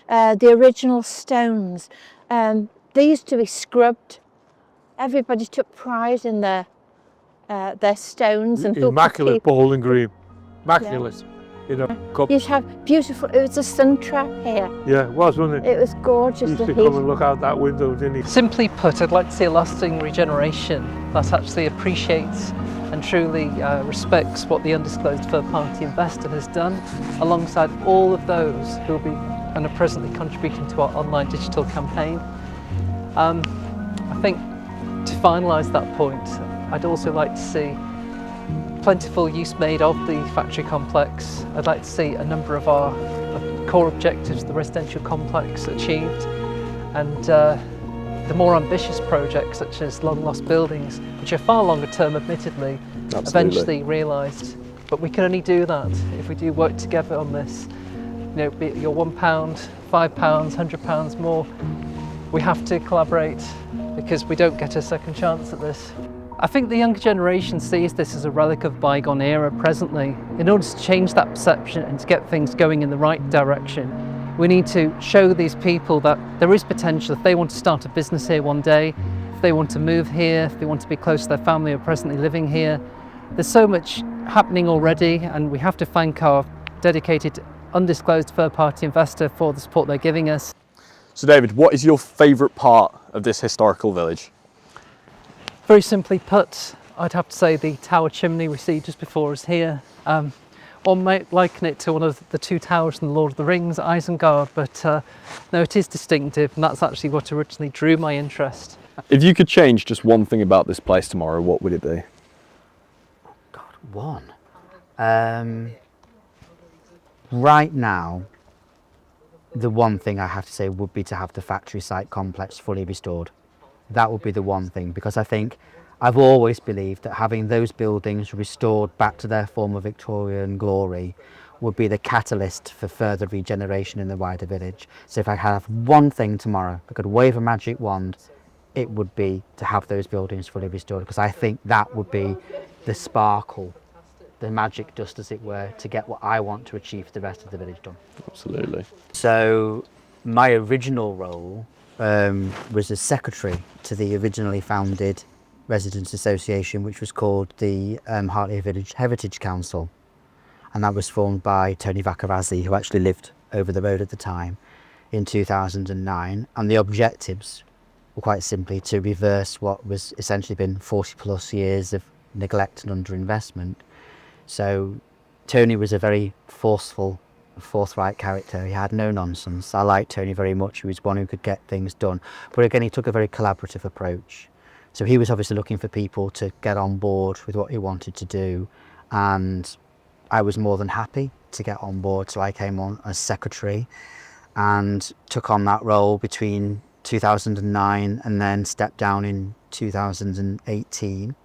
the original stones, they used to be scrubbed. Everybody took pride in their stones and Immaculate bowling green. Immaculate. You know, cups. You'd have beautiful, it was a sun trap here. Yeah, it was, wasn't it? It was gorgeous. He used the to heat. come and look out that window, didn't he? Simply put, I'd like to see a lasting regeneration that actually appreciates and truly respects what the undisclosed third-party investor has done, alongside all of those who will be and are presently contributing to our online digital campaign. I think to finalise that point, I'd also like to see plentiful use made of the factory complex. I'd like to see a number of our core objectives of the residential complex achieved, and the more ambitious projects such as long lost buildings, which are far longer term admittedly, eventually realised. But we can only do that if we do work together on this. You know, be it your £1, £5, £100 more, we have to collaborate because we don't get a second chance at this. I think the younger generation sees this as a relic of bygone era presently. In order to change that perception and to get things going in the right direction, we need to show these people that there is potential if they want to start a business here one day, if they want to move here, if they want to be close to their family who are presently living here. There's so much happening already, and we have to thank our dedicated undisclosed third-party investor for the support they're giving us. So David, what is your favourite part of this historical village? Very simply put, I'd have to say the tower chimney we see just before us here. One might liken it to one of the two towers in the Lord of the Rings, Isengard, but no, it is distinctive, and that's actually what originally drew my interest. If you could change just one thing about this place tomorrow, what would it be? God, one. Right now, the one thing I have to say would be to have the factory site complex fully restored. That would be the one thing, because I think I've always believed that having those buildings restored back to their former Victorian glory would be the catalyst for further regeneration in the wider village. So if I have one thing tomorrow, I could wave a magic wand, it would be to have those buildings fully restored, because I think that would be the sparkle, the magic dust as it were, to get what I want to achieve for the rest of the village done. Absolutely. So my original role was as secretary to the originally founded Residents Association, which was called the Hartley Village Heritage Council. and that was formed by Tony Vaccarazzi, who actually lived over the road at the time, in 2009. And the objectives were quite simply to reverse what was essentially been 40 plus years of neglect and underinvestment. So Tony was a very forceful, forthright character. He had no nonsense. I liked Tony very much. He was one who could get things done. But again, he took a very collaborative approach. So he was obviously looking for people to get on board with what he wanted to do. And I was more than happy to get on board. So I came on as secretary and took on that role between 2009 and then stepped down in 2018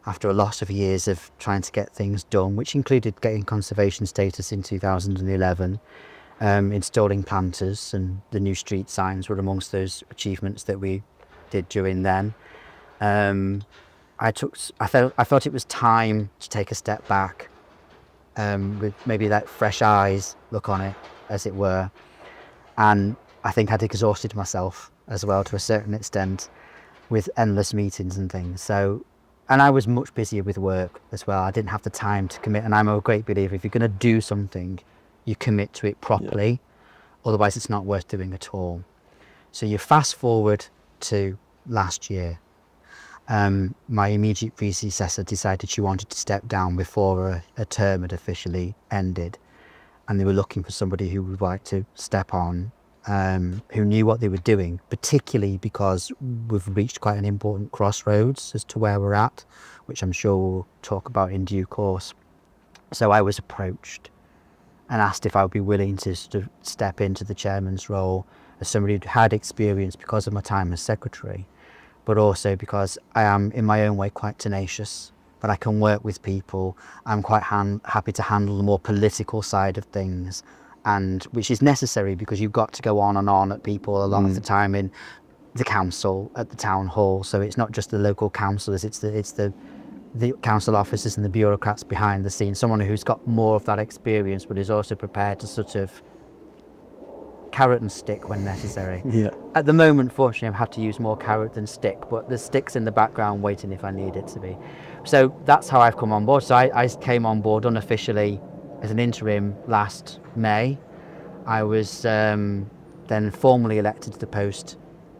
after a lot of years of trying to get things done, which included getting conservation status in 2011, installing planters, and the new street signs were amongst those achievements that we did during then. I felt it was time to take a step back, with maybe that fresh eyes look on it, as it were. And I think I'd exhausted myself as well to a certain extent with endless meetings and things. So, and I was much busier with work as well. I didn't have the time to commit, and I'm a great believer, if you're going to do something, you commit to it properly, otherwise it's not worth doing at all. So you fast forward to last year. My immediate predecessor decided she wanted to step down before a term had officially ended, and they were looking for somebody who would like to step on, who knew what they were doing, particularly because we've reached quite an important crossroads as to where we're at, which I'm sure we'll talk about in due course. So I was approached and asked if I would be willing to sort of step into the chairman's role as somebody who had experience because of my time as secretary, but also because I am in my own way quite tenacious, but I can work with people. I'm quite happy to handle the more political side of things, and which is necessary because you've got to go on and on at people a lot of the time in the council, at the town hall. So it's not just the local councillors, it's the council officers and the bureaucrats behind the scenes, someone who's got more of that experience but is also prepared to sort of carrot and stick when necessary. Yeah. At the moment, fortunately, I've had to use more carrot than stick, but the stick's in the background waiting if I need it to be. So that's how I've come on board. So I came on board unofficially as an interim last May. I was then formally elected to the post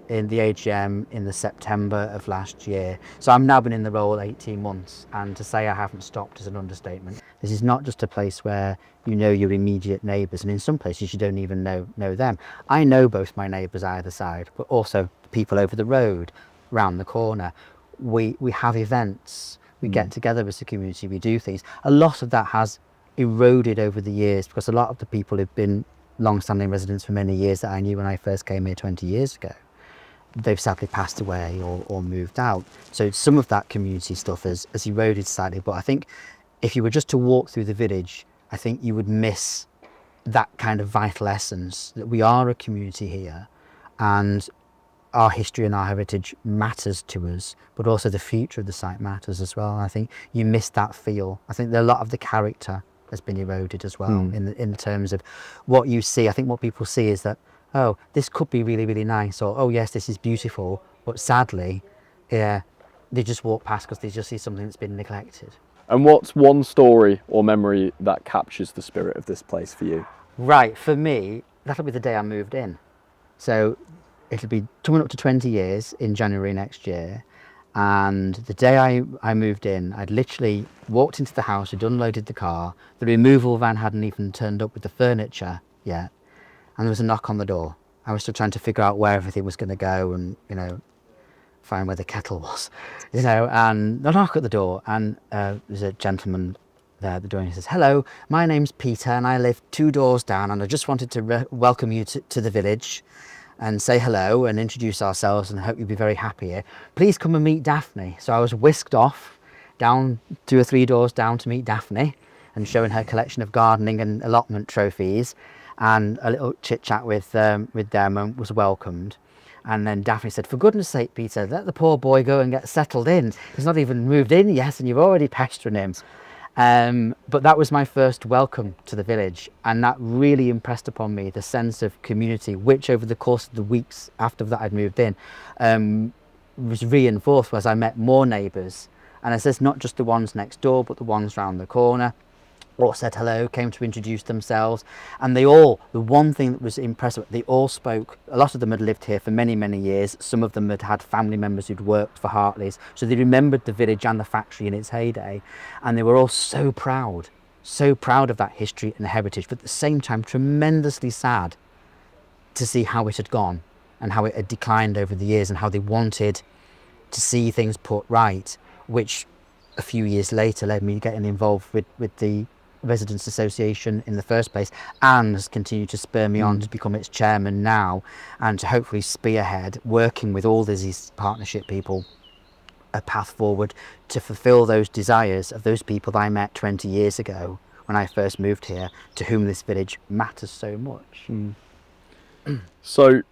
in the AGM in the September of last year. So I've now been in the role 18 months, and to say I haven't stopped is an understatement. This is not just a place where you know your immediate neighbours, and in some places you don't even know them. I know both my neighbours either side, but also the people over the road, round the corner. We have events, we get together as a community, we do things. A lot of that has eroded over the years because a lot of the people who've been long-standing residents for many years that I knew when I first came here 20 years ago, they've sadly passed away or moved out. So some of that community stuff has eroded slightly, but I think if you were just to walk through the village, I think you would miss that kind of vital essence that we are a community here, and our history and our heritage matters to us, but also the future of the site matters as well. And I think you miss that feel. I think a lot of the character has been eroded as well in terms of what you see. I think what people see is that, oh, this could be really, really nice, or oh yes, this is beautiful, but sadly, yeah, they just walk past because they just see something that's been neglected. And what's one story or memory that captures the spirit of this place for you? Right, for me, that'll be the day I moved in. So it'll be coming up to 20 years in January next year. And the day I moved in, I'd literally walked into the house, had unloaded the car, the removal van hadn't even turned up with the furniture yet, and there was a knock on the door. I was still trying to figure out where everything was going to go and, you know, find where the kettle was, you know, and a knock at the door, and there's a gentleman there at the door, and he says, "Hello, my name's Peter and I live 2 doors down, and I just wanted to welcome you to the village and say hello and introduce ourselves, and I hope you'll be very happy here. Please come and meet Daphne." So I was whisked off down 2 or 3 doors down to meet Daphne and showing her collection of gardening and allotment trophies, and a little chit chat with them, and was welcomed. And then Daphne said, "For goodness sake, Peter, let the poor boy go and get settled in. He's not even moved in yet and you're already pestering him." But that was my first welcome to the village, and that really impressed upon me the sense of community, which over the course of the weeks after that I'd moved in was reinforced as I met more neighbours. And I says not just the ones next door, but the ones round the corner. or said hello, came to introduce themselves, and they all, the one thing that was impressive, they all spoke. A lot of them had lived here for many, many years. Some of them had had family members who'd worked for Hartleys, so they remembered the village and the factory in its heyday, and they were all so proud of that history and heritage, but at the same time tremendously sad to see how it had gone and how it had declined over the years, and how they wanted to see things put right, which a few years later led me getting involved with the Residents Association in the first place, and has continued to spur me on to become its chairman now, and to hopefully spearhead, working with all these partnership people, a path forward to fulfil those desires of those people that I met 20 years ago when I first moved here, to whom this village matters so much. So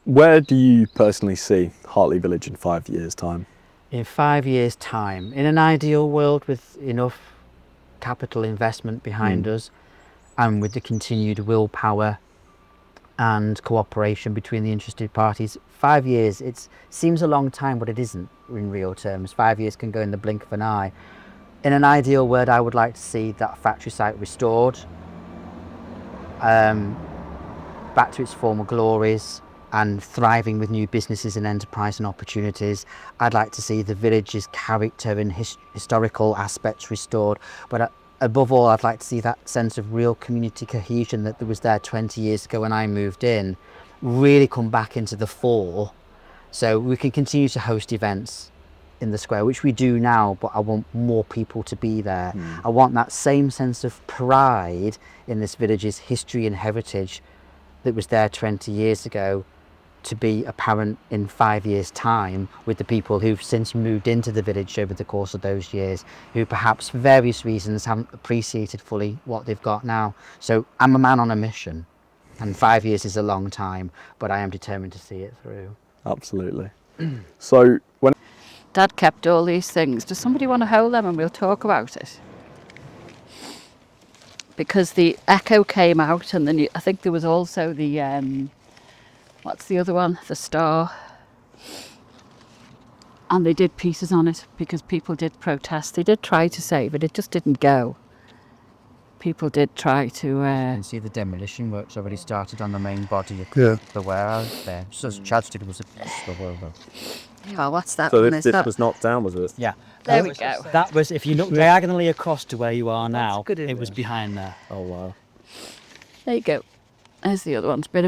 where do you personally see Hartley Village in 5 years' time? In 5 years' time, in an ideal world with enough capital investment behind us, and with the continued willpower and cooperation between the interested parties, 5 years, it seems a long time, but it isn't in real terms. 5 years can go in the blink of an eye. In an ideal world, I would like to see that factory site restored, back to its former glories, and thriving with new businesses and enterprise and opportunities. I'd like to see the village's character and historical aspects restored, but above all, I'd like to see that sense of real community cohesion that was there 20 years ago when I moved in really come back into the fore, so we can continue to host events in the square, which we do now, but I want more people to be there. I want that same sense of pride in this village's history and heritage that was there 20 years ago to be apparent in 5 years' time with the people who've since moved into the village over the course of those years, who perhaps for various reasons haven't appreciated fully what they've got now. So I'm a man on a mission, and 5 years is a long time, but I am determined to see it through. Absolutely. So when Dad kept all these things. Does somebody want to hold them and we'll talk about it? Because the Echo came out, and then I think there was also the what's the other one? The Star. And they did pieces on it because people did protest. They did try to save it. It just didn't go. People did try to... You can see the demolition works already started on the main body of Yeah. the warehouse there. So Chadstown was a stub over. Oh, what's that so one? this Is that... was knocked down, was it? Yeah. There we go. That was, if you look diagonally across to where you are now, good it was behind there. Oh wow. There you go. There's the other one. It's a bit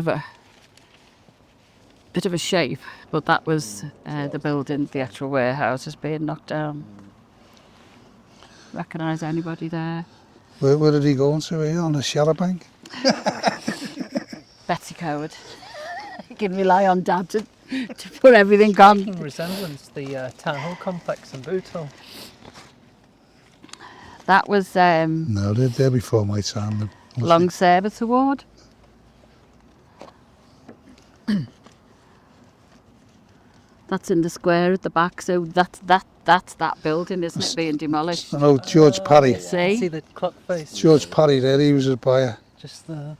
of a shape, but that was the building, the actual warehouse is being knocked down. Recognise anybody there? Where did he go into here? On the Shallow Bank? Betsy Coward. You can rely on Dad to put everything on. In resemblance, the town hall complex in Bootle. That was No, they're before my time. Long Service Award. That's in the square at the back, so that's that building, isn't it, being demolished? I know George Parry. See? the clock face? George Parry there, he was a buyer. Just there.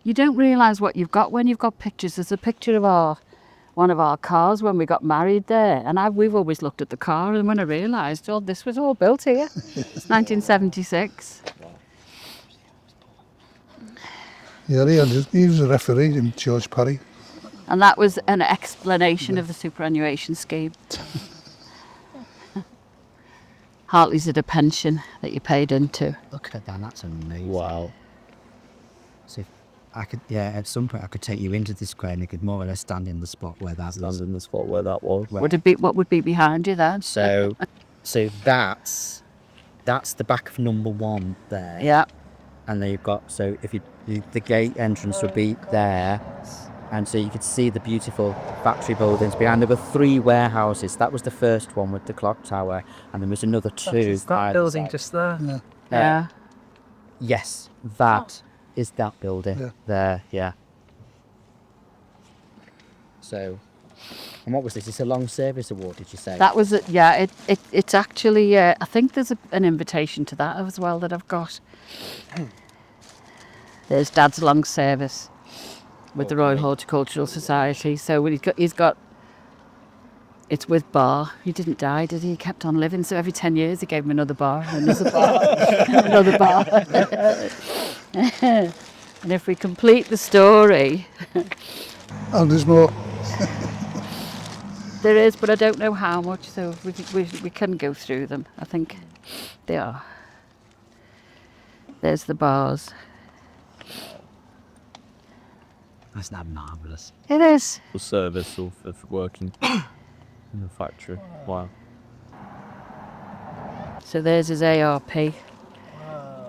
You don't realise what you've got when you've got pictures. There's a picture of one of our cars when we got married there, and we've always looked at the car, and when I realised, oh, this was all built here. It's 1976. Yeah, he was a referee in George Parry. And that was an explanation of the superannuation scheme. Hartley's had a pension that you paid into. Look at that, that's amazing. Wow. So if I could, at some point I could take you into the square and you could more or less stand in the spot where that was. In the spot where that was. What would be behind you then? So that's the back of number 1 there. Yeah. And then you've got, so if the gate entrance would be there, and so you could see the beautiful factory buildings behind. There were 3 warehouses. That was the first one with the clock tower, and there was another 2. Is that building just there? Yeah. Yeah. Yes, that is that building there. Yeah. So, and what was this? It's a long service award, did you say? That was it. Yeah. It's actually. I think there's an invitation to that as well that I've got. There's Dad's long service with the Royal Horticultural Society. So he's got it's with bar. He didn't die, did he? He kept on living. So every 10 years he gave him another bar, another bar, another bar. And if we complete the story... And there's more. There is, but I don't know how much, so we can go through them. I think they are. There's the bars. That's not marvellous. It is. The service of working in the factory. Wow. So there's his ARP.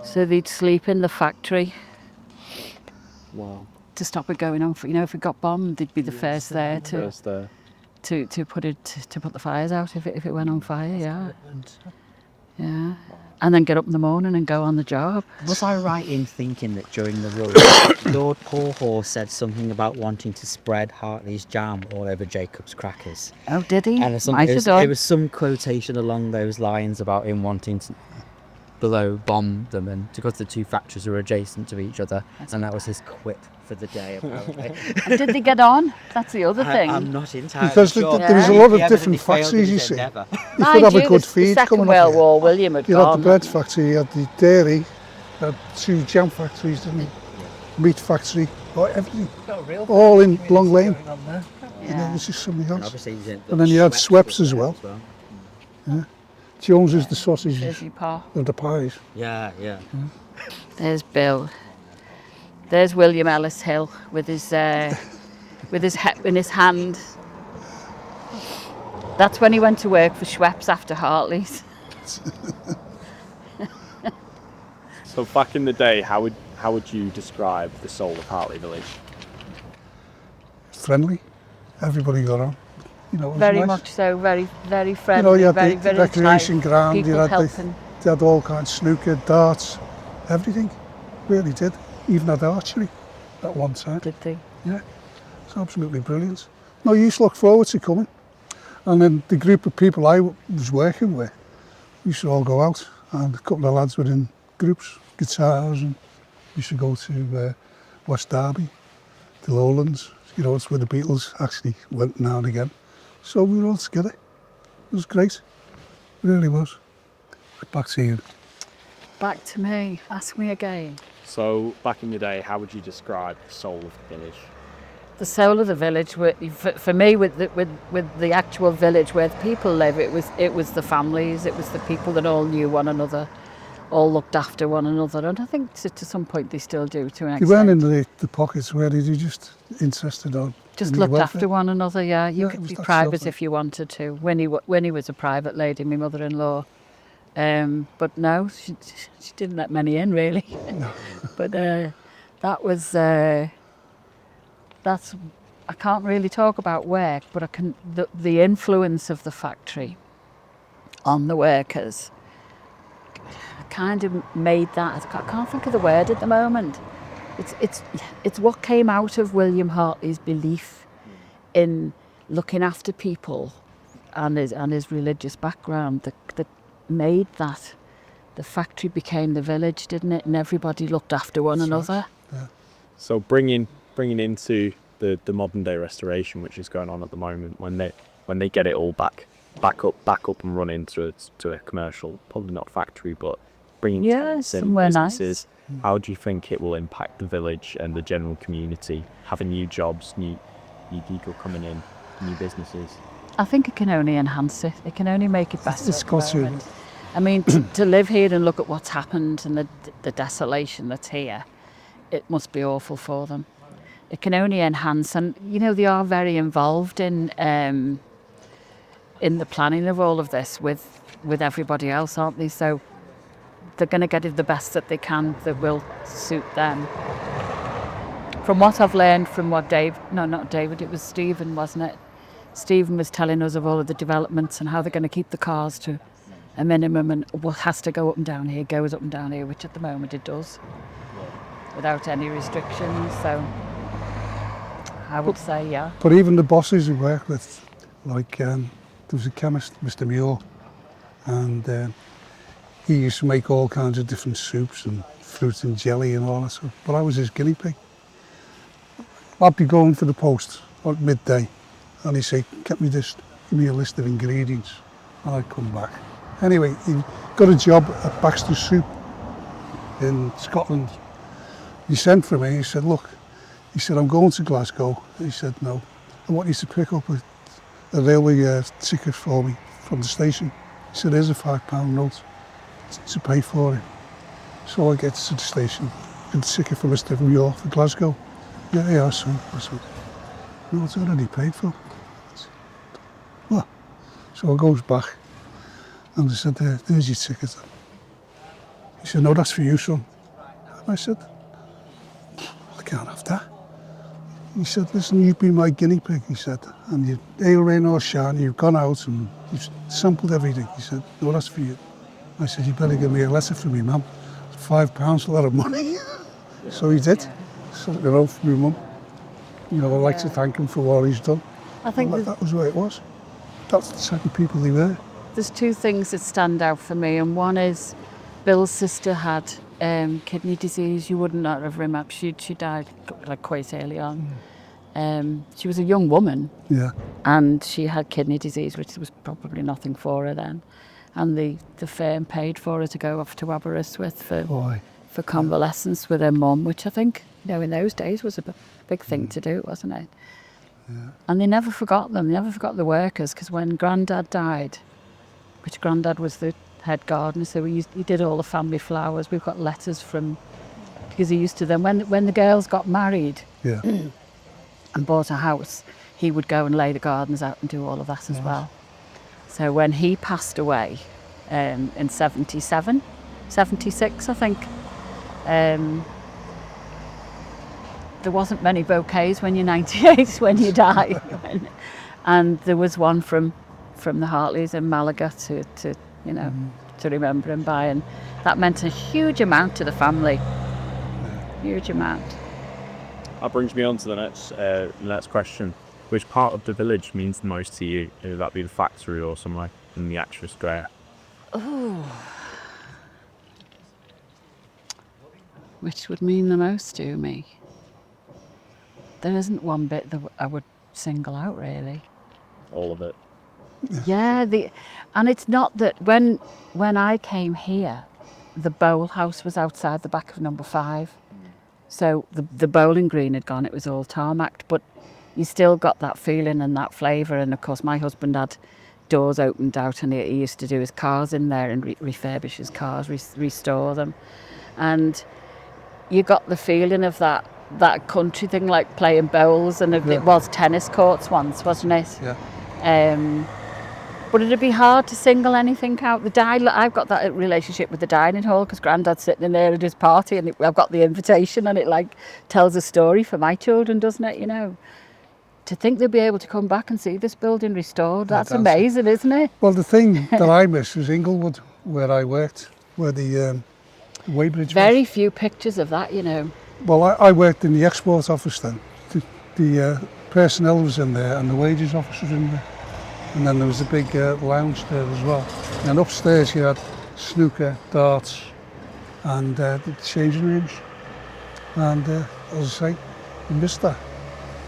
So they'd sleep in the factory. Wow. To stop it going on. If it got bombed, they'd be the first there to put the fires out if it went on fire. Yeah. Yeah. And then get up in the morning and go on the job. Was I right in thinking that during the rule, Lord Porthor said something about wanting to spread Hartley's jam all over Jacob's crackers? Oh, did he? And it was some quotation along those lines about him wanting to bomb them, and because the two factories were adjacent to each other, and that was his quip for the day, apparently. And did they get on? That's the other thing. I'm not entirely Because sure. there was a lot of different factories, you see. You could have a good feed coming up World here. War, William had You had gone. the bread factory, you had the dairy, you had 2 jam factories, didn't you? Meat factory, everything. All in Long Lane. You know, it was just something else. And then you had Sweps as well. Yeah. Jones is the sausages and the pies. Yeah. There's Bill. There's William Ellis Hill with his in his hand. That's when he went to work for Schweppes after Hartley's. So back in the day, how would you describe the soul of Hartley Village? Friendly. Everybody got on. You know, it was Very nice. much so, very, very friendly. You know, you had very, the very recreation tight, ground, you people had, helping. they had all kinds of snooker, darts, everything. Really did. Even had archery at one time. Did they? Yeah. It's absolutely brilliant. No, you used to look forward to coming. And then the group of people I was working with, we used to all go out, and a couple of lads were in groups, guitars, and we used to go to West Derby, the Lowlands. You know, it's where the Beatles actually went now and again. So we were all together. It was great. It really was. Back to you. Back to me. Ask me again. So back in the day, how would you describe the soul of the village? The soul of the village, for me, with the actual village where the people live, it was the families, it was the people that all knew one another, all looked after one another, and I think to some point they still do to an extent. You weren't in the pockets where you just insisted on just your looked welfare. after one another. Yeah, you Yeah, it could was be that private sort of- if you wanted to. When he was a private lady, my mother-in-law. But no, she didn't let many in really. No. But that was that's I can't really talk about work, but I can the influence of the factory on the workers kind of made that. I can't think of the word at the moment. It's what came out of William Hartley's belief in looking after people and his religious background that made that. The factory became the village, didn't it? And everybody looked after one another. Yeah. So bringing into the modern day restoration, which is going on at the moment, when they get it all back up and running to a commercial, probably not factory, but bringing tenants in, somewhere businesses. nice. How do you think it will impact the village and the general community, having new jobs, new people coming in, new businesses? I think it can only enhance it. It can only make it better. It's at the got to. moment. I mean, to live here and look at what's happened and the desolation that's here, it must be awful for them. It can only enhance, and you know they are very involved in the planning of all of this with everybody else, aren't they? So they're going to get it the best that they can that will suit them. From what I've learned from what not David, it was Stephen, wasn't it? Stephen was telling us of all of the developments and how they're going to keep the cars to a minimum, and what has to go up and down here goes up and down here, which at the moment it does, without any restrictions. So I would say, yeah. But even the bosses we work with, like there was a chemist, Mr. Muir, and he used to make all kinds of different soups and fruit and jelly and all that stuff. But I was his guinea pig. I'd be going for the post at midday, and he'd say, "Get me this give me a list of ingredients, and I'd come back. Anyway, he got a job at Baxter's Soup in Scotland. He sent for me, he said, look, he said, I'm going to Glasgow. He said, no, I want you to pick up a railway ticket for me from the station. He said, here's a £5 note to pay for it. So I get to the station, get the ticket for Mr. New York for Glasgow. Yeah, son. I said, no, it's already paid for. What? So I goes back and I said, there's your ticket. He said, no, that's for you, son. And I said, I can't have that. He said, listen, you've been my guinea pig, he said, and you hail, rain or shine, you've gone out and you've sampled everything. He said, no, that's for you. I said, you better give me a letter for me, mum. £5, a lot of money. So he did. Sent it out for me, mum. You know, I'd like to thank him for what he's done. I think that was where it was. That's the type of people they were. there's two things that stand out for me, and one is Bill's sister had kidney disease. You wouldn't not have remembered. She died like quite early on. She was a young woman, Yeah. and she had kidney disease, which was probably nothing for her then. And the firm paid for her to go off to Aberystwyth for convalescence with her mum, which I think, you know, in those days was a big thing to do, wasn't it? Yeah. And they never forgot them. They never forgot the workers, because when Grandad died, which Grandad was the head gardener, so he did all the family flowers. We've got letters from, because he used to then, when the girls got married Yeah. and bought a house, he would go and lay the gardens out and do all of that as well. So when he passed away in 77, 76, I think, there wasn't many bouquets when you're 98 when you die. And there was one from the Hartleys in Malaga to you know, to remember him by, and that meant a huge amount to the family. Huge amount. That brings me on to the next question. Which part of the village means the most to you? Would that be the factory or somewhere in the Extra Square? Oh, which would mean the most to me? There isn't one bit that I would single out, really. All of it. Yeah, and it's not that when I came here, the bowl house was outside the back of number 5. So the bowling green had gone, it was all tarmacked, but you still got that feeling and that flavour. And of course my husband had doors opened out, and he used to do his cars in there and refurbish his cars, restore them. And you got the feeling of that country thing, like playing bowls, and it was tennis courts once, wasn't it? Yeah. But it'd be hard to single anything out. I've got that relationship with the dining hall, because Grandad's sitting in there at his party, and I've got the invitation, and it like tells a story for my children, doesn't it? You know, to think they'll be able to come back and see this building restored, that's amazing, isn't it? Well, the thing that I miss was Inglewood, where I worked, where the weighbridge was. Very few pictures of that, you know. Well, I worked in the export office then. The personnel was in there, and the wages office was in there. And then there was a big lounge there as well. And upstairs you had snooker, darts, and the changing rooms. And as I say, I missed that,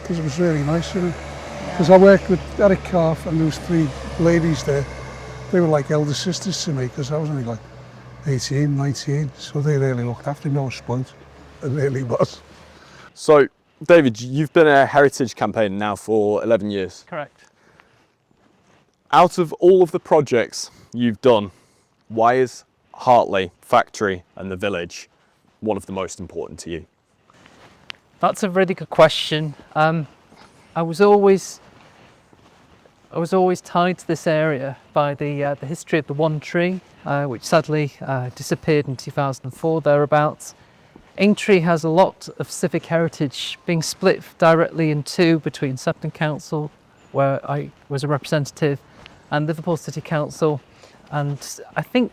because it was really nice, you know. Because I worked with Eric Calf, and there was 3 ladies there. They were like elder sisters to me, because I was only like 18, 19. So they really looked after me. I was spoiled. It really was. So, David, you've been a heritage campaigner now for 11 years. Correct. Out of all of the projects you've done, why is Hartley Factory and the village one of the most important to you? That's a really good question. I was always tied to this area by the history of the one tree, which sadly disappeared in 2004 thereabouts. Aintree has a lot of civic heritage, being split directly in 2 between Sefton Council, where I was a representative, and Liverpool City Council. And I think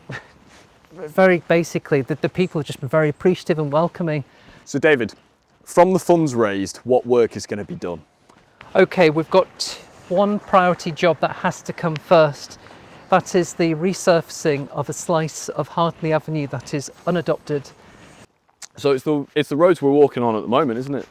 very basically that the people have just been very appreciative and welcoming. So David, from the funds raised, what work is going to be done? Okay, we've got one priority job that has to come first. That is the resurfacing of a slice of Hartley Avenue that is unadopted. So it's the roads we're walking on at the moment, isn't it?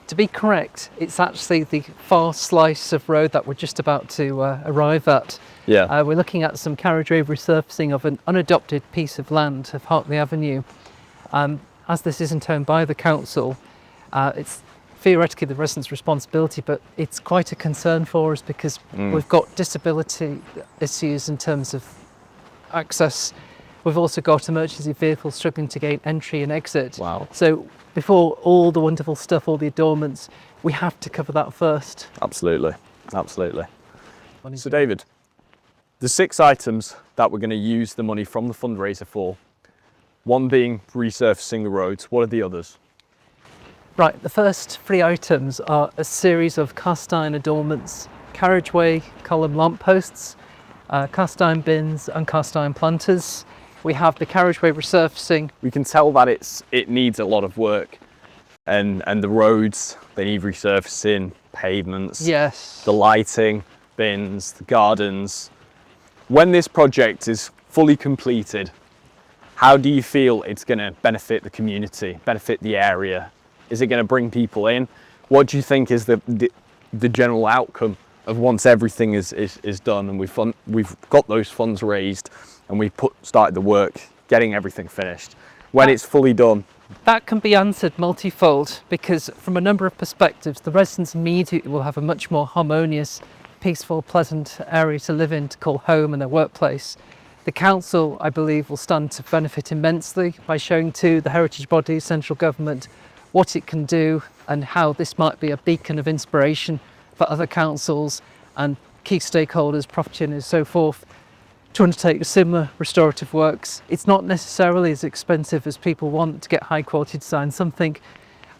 To be correct, it's actually the far slice of road that we're just about to arrive at. Yeah. We're looking at some carriageway resurfacing of an unadopted piece of land of Hartley Avenue. As this isn't owned by the council, it's theoretically the residents' responsibility, but it's quite a concern for us because we've got disability issues in terms of access. We've also got emergency vehicles struggling to gain entry and exit. Wow. So before all the wonderful stuff, all the adornments, we have to cover that first. Absolutely, absolutely. So David, the 6 items that we're going to use the money from the fundraiser for, one being resurfacing the roads, what are the others? Right, the first 3 items are a series of cast iron adornments, carriageway column lampposts, cast iron bins and cast iron planters. We have the carriageway resurfacing. We can tell that it needs a lot of work, and the roads, they need resurfacing, pavements, Yes. the lighting, bins, the gardens. When this project is fully completed, how do you feel it's going to benefit the community, benefit the area? Is it going to bring people in? What do you think is the general outcome of once everything is done and we've got those funds raised and we've started the work, getting everything finished? When it's fully done? That can be answered multifold because from a number of perspectives, the residents immediately will have a much more harmonious, peaceful, pleasant area to live in, to call home, and their workplace. The council, I believe, will stand to benefit immensely by showing to the heritage bodies, central government, what it can do and how this might be a beacon of inspiration for other councils and key stakeholders, property owners, so forth, to undertake similar restorative works. It's not necessarily as expensive as people want to get high quality design, something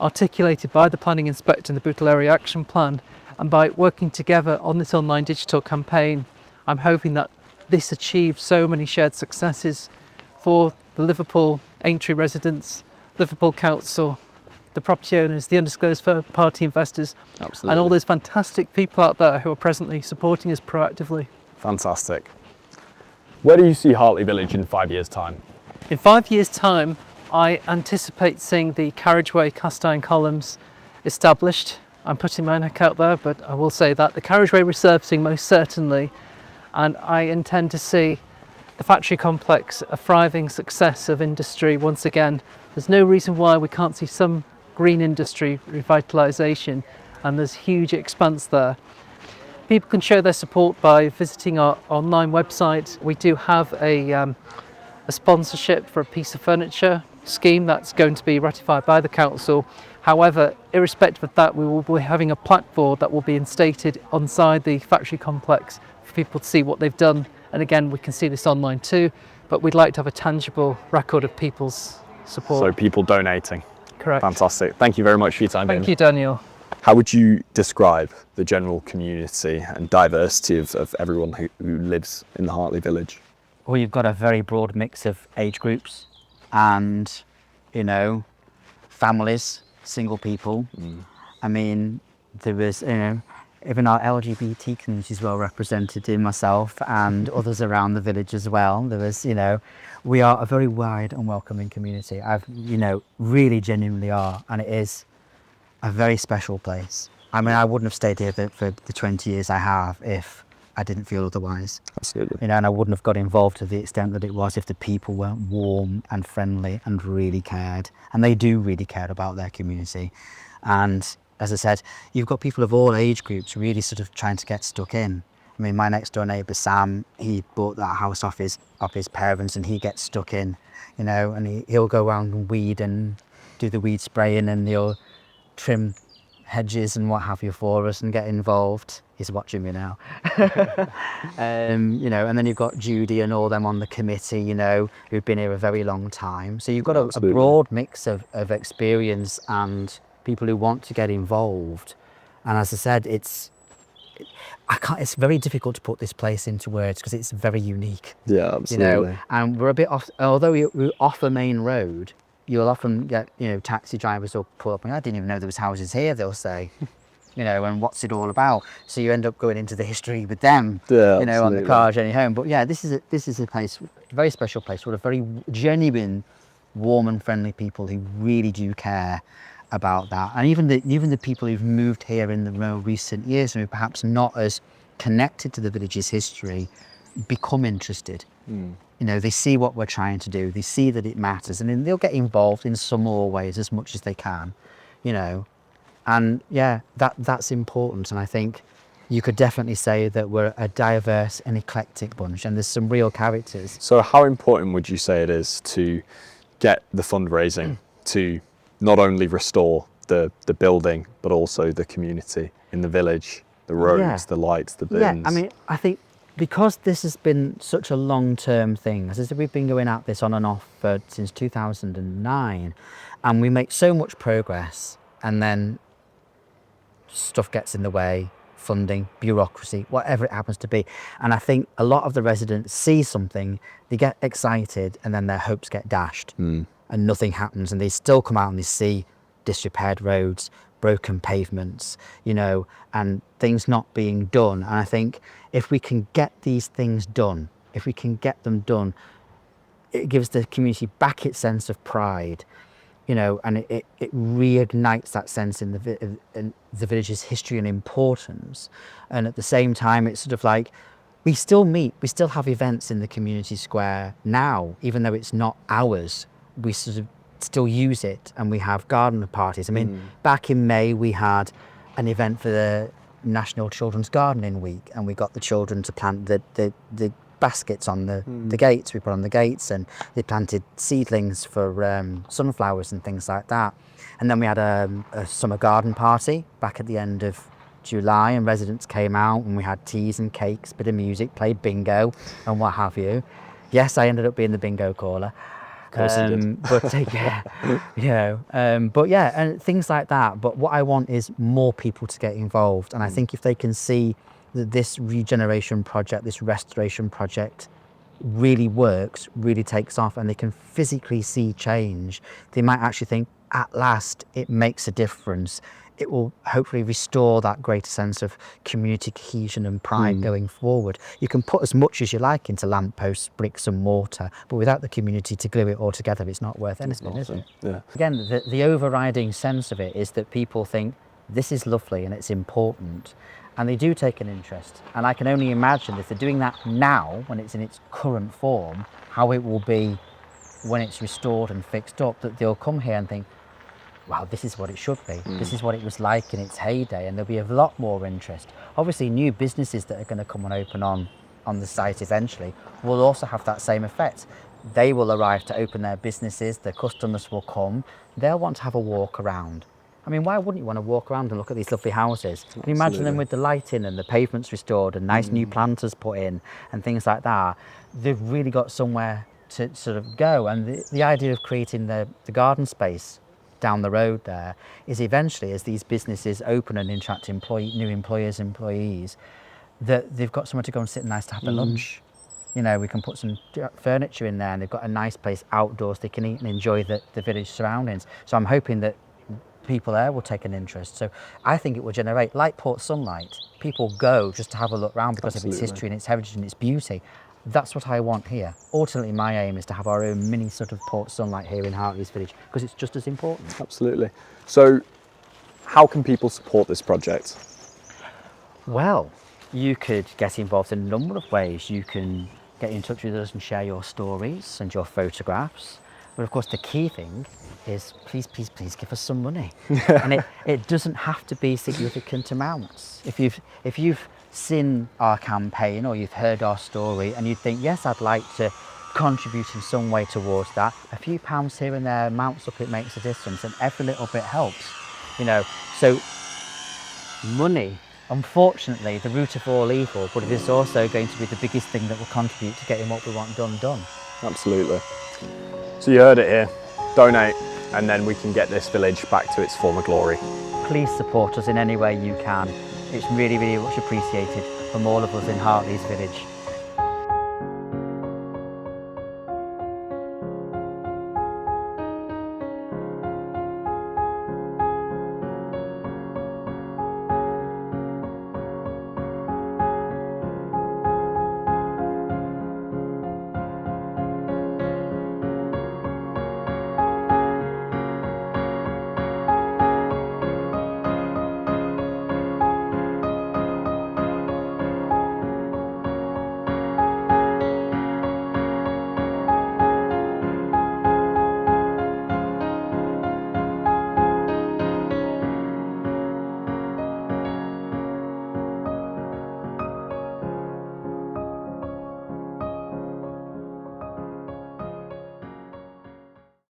articulated by the planning inspector in the Bootle Area Action Plan, and by working together on this online digital campaign, I'm hoping that this achieves so many shared successes for the Liverpool Aintree residents, Liverpool Council, the property owners, the undisclosed third-party investors, Absolutely. and all those fantastic people out there who are presently supporting us proactively. Fantastic. Where do you see Hartley Village in 5 years' time? In 5 years' time, I anticipate seeing the carriageway cast iron columns established. I'm putting my neck out there, but I will say that the carriageway resurfacing most certainly, and I intend to see the factory complex a thriving success of industry once again. There's no reason why we can't see some green industry revitalisation, and there's huge expanse there. People can show their support by visiting our online website. We do have a sponsorship for a piece of furniture scheme that's going to be ratified by the council. However, irrespective of that, we will be having a plaqueboard that will be instated inside the factory complex for people to see what they've done. And again, we can see this online too, but we'd like to have a tangible record of people's support. So people donating. Correct. Fantastic. Thank you very much for your time, Thank David. you, Daniel. How would you describe the general community and diversity of everyone who lives in the Hartley Village? Well, you've got a very broad mix of age groups and, you know, families, single people. I mean, there was, you know, even our LGBT community is well represented in myself and others around the village as well. There was, you know, we are a very wide and welcoming community. You know, really genuinely are, and it is a very special place. I mean, I wouldn't have stayed here for the 20 years I have if I didn't feel otherwise. Absolutely. You know, and I wouldn't have got involved to the extent that it was if the people weren't warm and friendly and really cared. And they do really care about their community. And as I said, you've got people of all age groups really sort of trying to get stuck in. I mean, my next door neighbour, Sam, he bought that house off his parents and he gets stuck in, you know, and he'll go around and weed and do the weed spraying and he'll trim hedges and what have you for us and get involved. He's watching me now. You know, and then you've got Judy and all them on the committee, you know, who've been here a very long time. So you've got a broad mix of experience and people who want to get involved. And as I said, it's very difficult to put this place into words because it's very unique. Yeah, absolutely. You know, and we're a bit off, although we're off a main road, you'll often get, you know, taxi drivers will pull up and I didn't even know there was houses here, they'll say. You know, and what's it all about? So you end up going into the history with them, yeah, you know, absolutely. on the car journey home. But yeah, this is a place, a very special place with a very genuine, warm and friendly people who really do care about that. And even the people who've moved here in the more recent years and who are perhaps not as connected to the village's history become interested. You know, they see what we're trying to do, they see that it matters, and then they'll get involved in some more ways as much as they can, you know. And yeah, that's important. And I think you could definitely say that we're a diverse and eclectic bunch, and there's some real characters. So how important would you say it is to get the fundraising to not only restore the building, but also the community in the village, the roads, the lights, the bins? Yeah, I mean, I think because this has been such a long-term thing, as I said, we've been going at this on and off since 2009, and we make so much progress, and then stuff gets in the way, funding, bureaucracy, whatever it happens to be. And I think a lot of the residents see something, they get excited, and then their hopes get dashed and nothing happens, and they still come out and they see disrepaired roads, broken pavements, you know, and things not being done. And I think if we can get these things done, if we can get them done, it gives the community back its sense of pride, you know, and it reignites that sense in the village's history and importance. And at the same time, it's sort of like, we still meet, we still have events in the community square now, even though it's not ours. We sort of still use it, and we have garden parties. I mean, back in May, we had an event for the National Children's Gardening Week, and we got the children to plant the baskets on the gates. We put on the gates, and they planted seedlings for sunflowers and things like that. And then we had a summer garden party back at the end of July, and residents came out, and we had teas and cakes, bit of music, played bingo and what have you. Yes, I ended up being the bingo caller. But yeah, you know, but yeah, and things like that. But what I want is more people to get involved, and I think if they can see that this regeneration project, this restoration project really works, really takes off, and they can physically see change, they might actually think, at last, it makes a difference. It will hopefully restore that greater sense of community cohesion and pride going forward. You can put as much as you like into lampposts, bricks and mortar, but without the community to glue it all together, it's not worth anything, is it? Yeah. Again, the overriding sense of it is that people think this is lovely and it's important, and they do take an interest. And I can only imagine if they're doing that now, when it's in its current form, how it will be when it's restored and fixed up, that they'll come here and think, wow, this is what it should be. This is what it was like in its heyday, and there'll be a lot more interest. Obviously, new businesses that are going to come and open on the site eventually will also have that same effect. They will arrive to open their businesses, their customers will come, they'll want to have a walk around. I mean, why wouldn't you want to walk around and look at these lovely houses? Can you imagine them with the lighting and the pavements restored and nice new planters put in and things like that? They've really got somewhere to sort of go. And the idea of creating the garden space down the road there is eventually, as these businesses open and attract new employees, that they've got somewhere to go and sit nice to have their lunch. You know, we can put some furniture in there, and they've got a nice place outdoors they can eat and enjoy the village surroundings. So I'm hoping that people there will take an interest. So I think it will generate, like Port Sunlight, people go just to have a look around because of its history and its heritage and its beauty. That's what I want here. Ultimately, my aim is to have our own mini sort of Port Sunlight here in Hartley Village, because it's just as important. Absolutely. So how can people support this project? Well, you could get involved in a number of ways. You can get in touch with us and share your stories and your photographs. But of course, the key thing is please give us some money. And it doesn't have to be significant amounts. If you've seen our campaign or you've heard our story and you think, yes, I'd like to contribute in some way towards that, a few pounds here and there mounts up, it makes a difference, and every little bit helps, you know. So money, unfortunately, the root of all evil, but it is also going to be the biggest thing that will contribute to getting what we want done. Absolutely. So you heard it here, donate, and then we can get this village back to its former glory. Please support us in any way you can. It's really, really much appreciated from all of us in Hartley's Village.